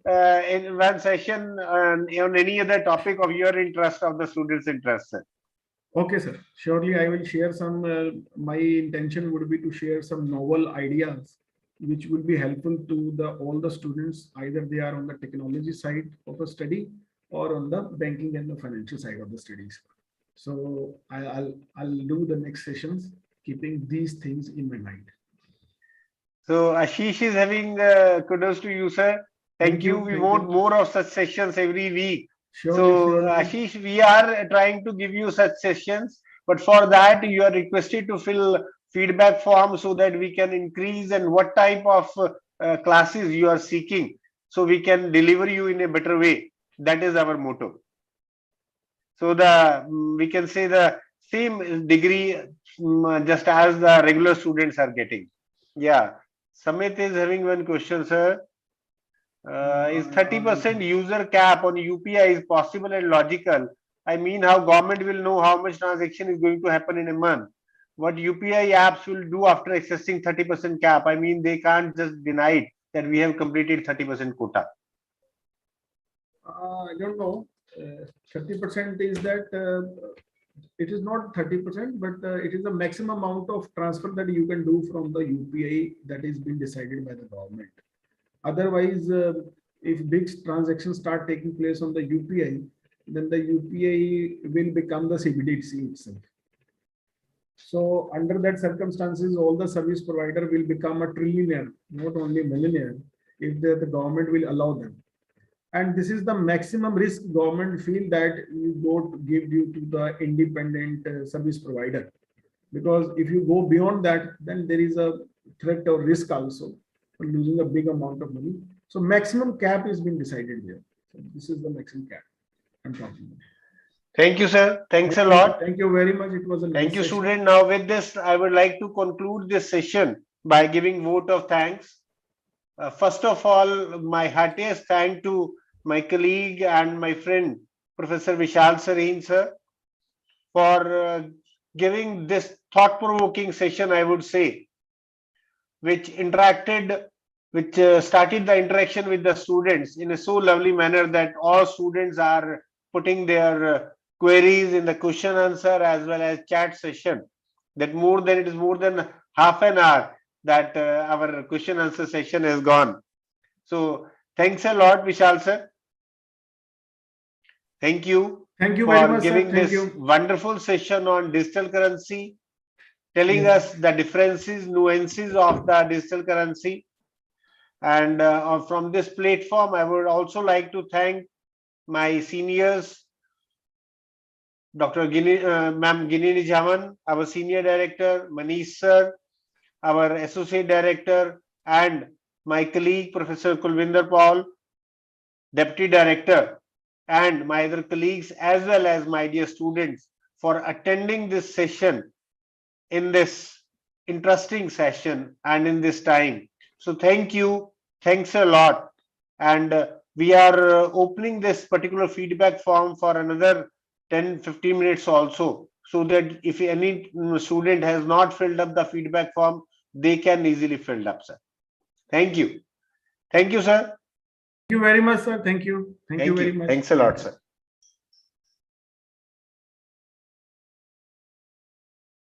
in one session on any other topic of your interest, of the students' interest, sir. Okay, sir. Surely I will share some. My intention would be to share some novel ideas which will be helpful to all the students, either they are on the technology side of a study or on the banking and the financial side of the studies. So I'll do the next sessions keeping these things in my mind. So Ashish is having kudos to you, sir. Thank you. We want more of such sessions every week. Surely. Ashish, we are trying to give you such sessions, but for that you are requested to fill feedback form so that we can increase and what type of classes you are seeking, so we can deliver you in a better way. That is our motto. So we can say the same degree just as the regular students are getting. Yeah. Samit is having one question, sir. Is 30% user cap on UPI is possible and logical? I mean, how government will know how much transaction is going to happen in a month? What UPI apps will do after accessing 30% cap? I mean, they can't just deny it that we have completed 30% quota. I don't know. 30% is that it is not 30%, but it is the maximum amount of transfer that you can do from the UPI that is being decided by the government. Otherwise, if big transactions start taking place on the UPI, then the UPI will become the CBDC itself. So under that circumstances, all the service provider will become a trillionaire, not only millionaire, if the government will allow them. And this is the maximum risk government feel that you don't give due to the independent service provider. Because if you go beyond that, then there is a threat or risk also for losing a big amount of money. So maximum cap is being decided there. So this is the maximum cap I'm talking about. Thank you, sir. Thanks a lot. Thank you very much. It was a nice Thank you, session. student. Now with this, I would like to conclude this session by giving vote of thanks. First of all, my heartiest thanks to my colleague and my friend, Professor Vishal Sareen, sir, for giving this thought-provoking session, I would say, which started the interaction with the students in a so lovely manner that all students are putting their queries in the question answer as well as chat session. That it is more than half an hour that our question answer session has gone. So thanks a lot, Vishal sir. Thank you. Thank you for very much, giving sir. Thank this you. wonderful session on digital currency, telling us the differences, nuances of the digital currency. And from this platform, I would also like to thank my seniors, Dr. Ma'am Ginini Jaman, our senior director, Manish sir, our associate director, and my colleague, Professor Kulvinder Paul, Deputy Director, and my other colleagues, as well as my dear students, for attending this session in this interesting session and in this time. So thank you. Thanks a lot. And we are opening this particular feedback form for another 10-15 minutes also, so that if any student has not filled up the feedback form, they can easily fill up, sir. Thank you. Thank you, sir. Thank you very much, sir. Thank you. Thank you very much. Thanks a lot, sir.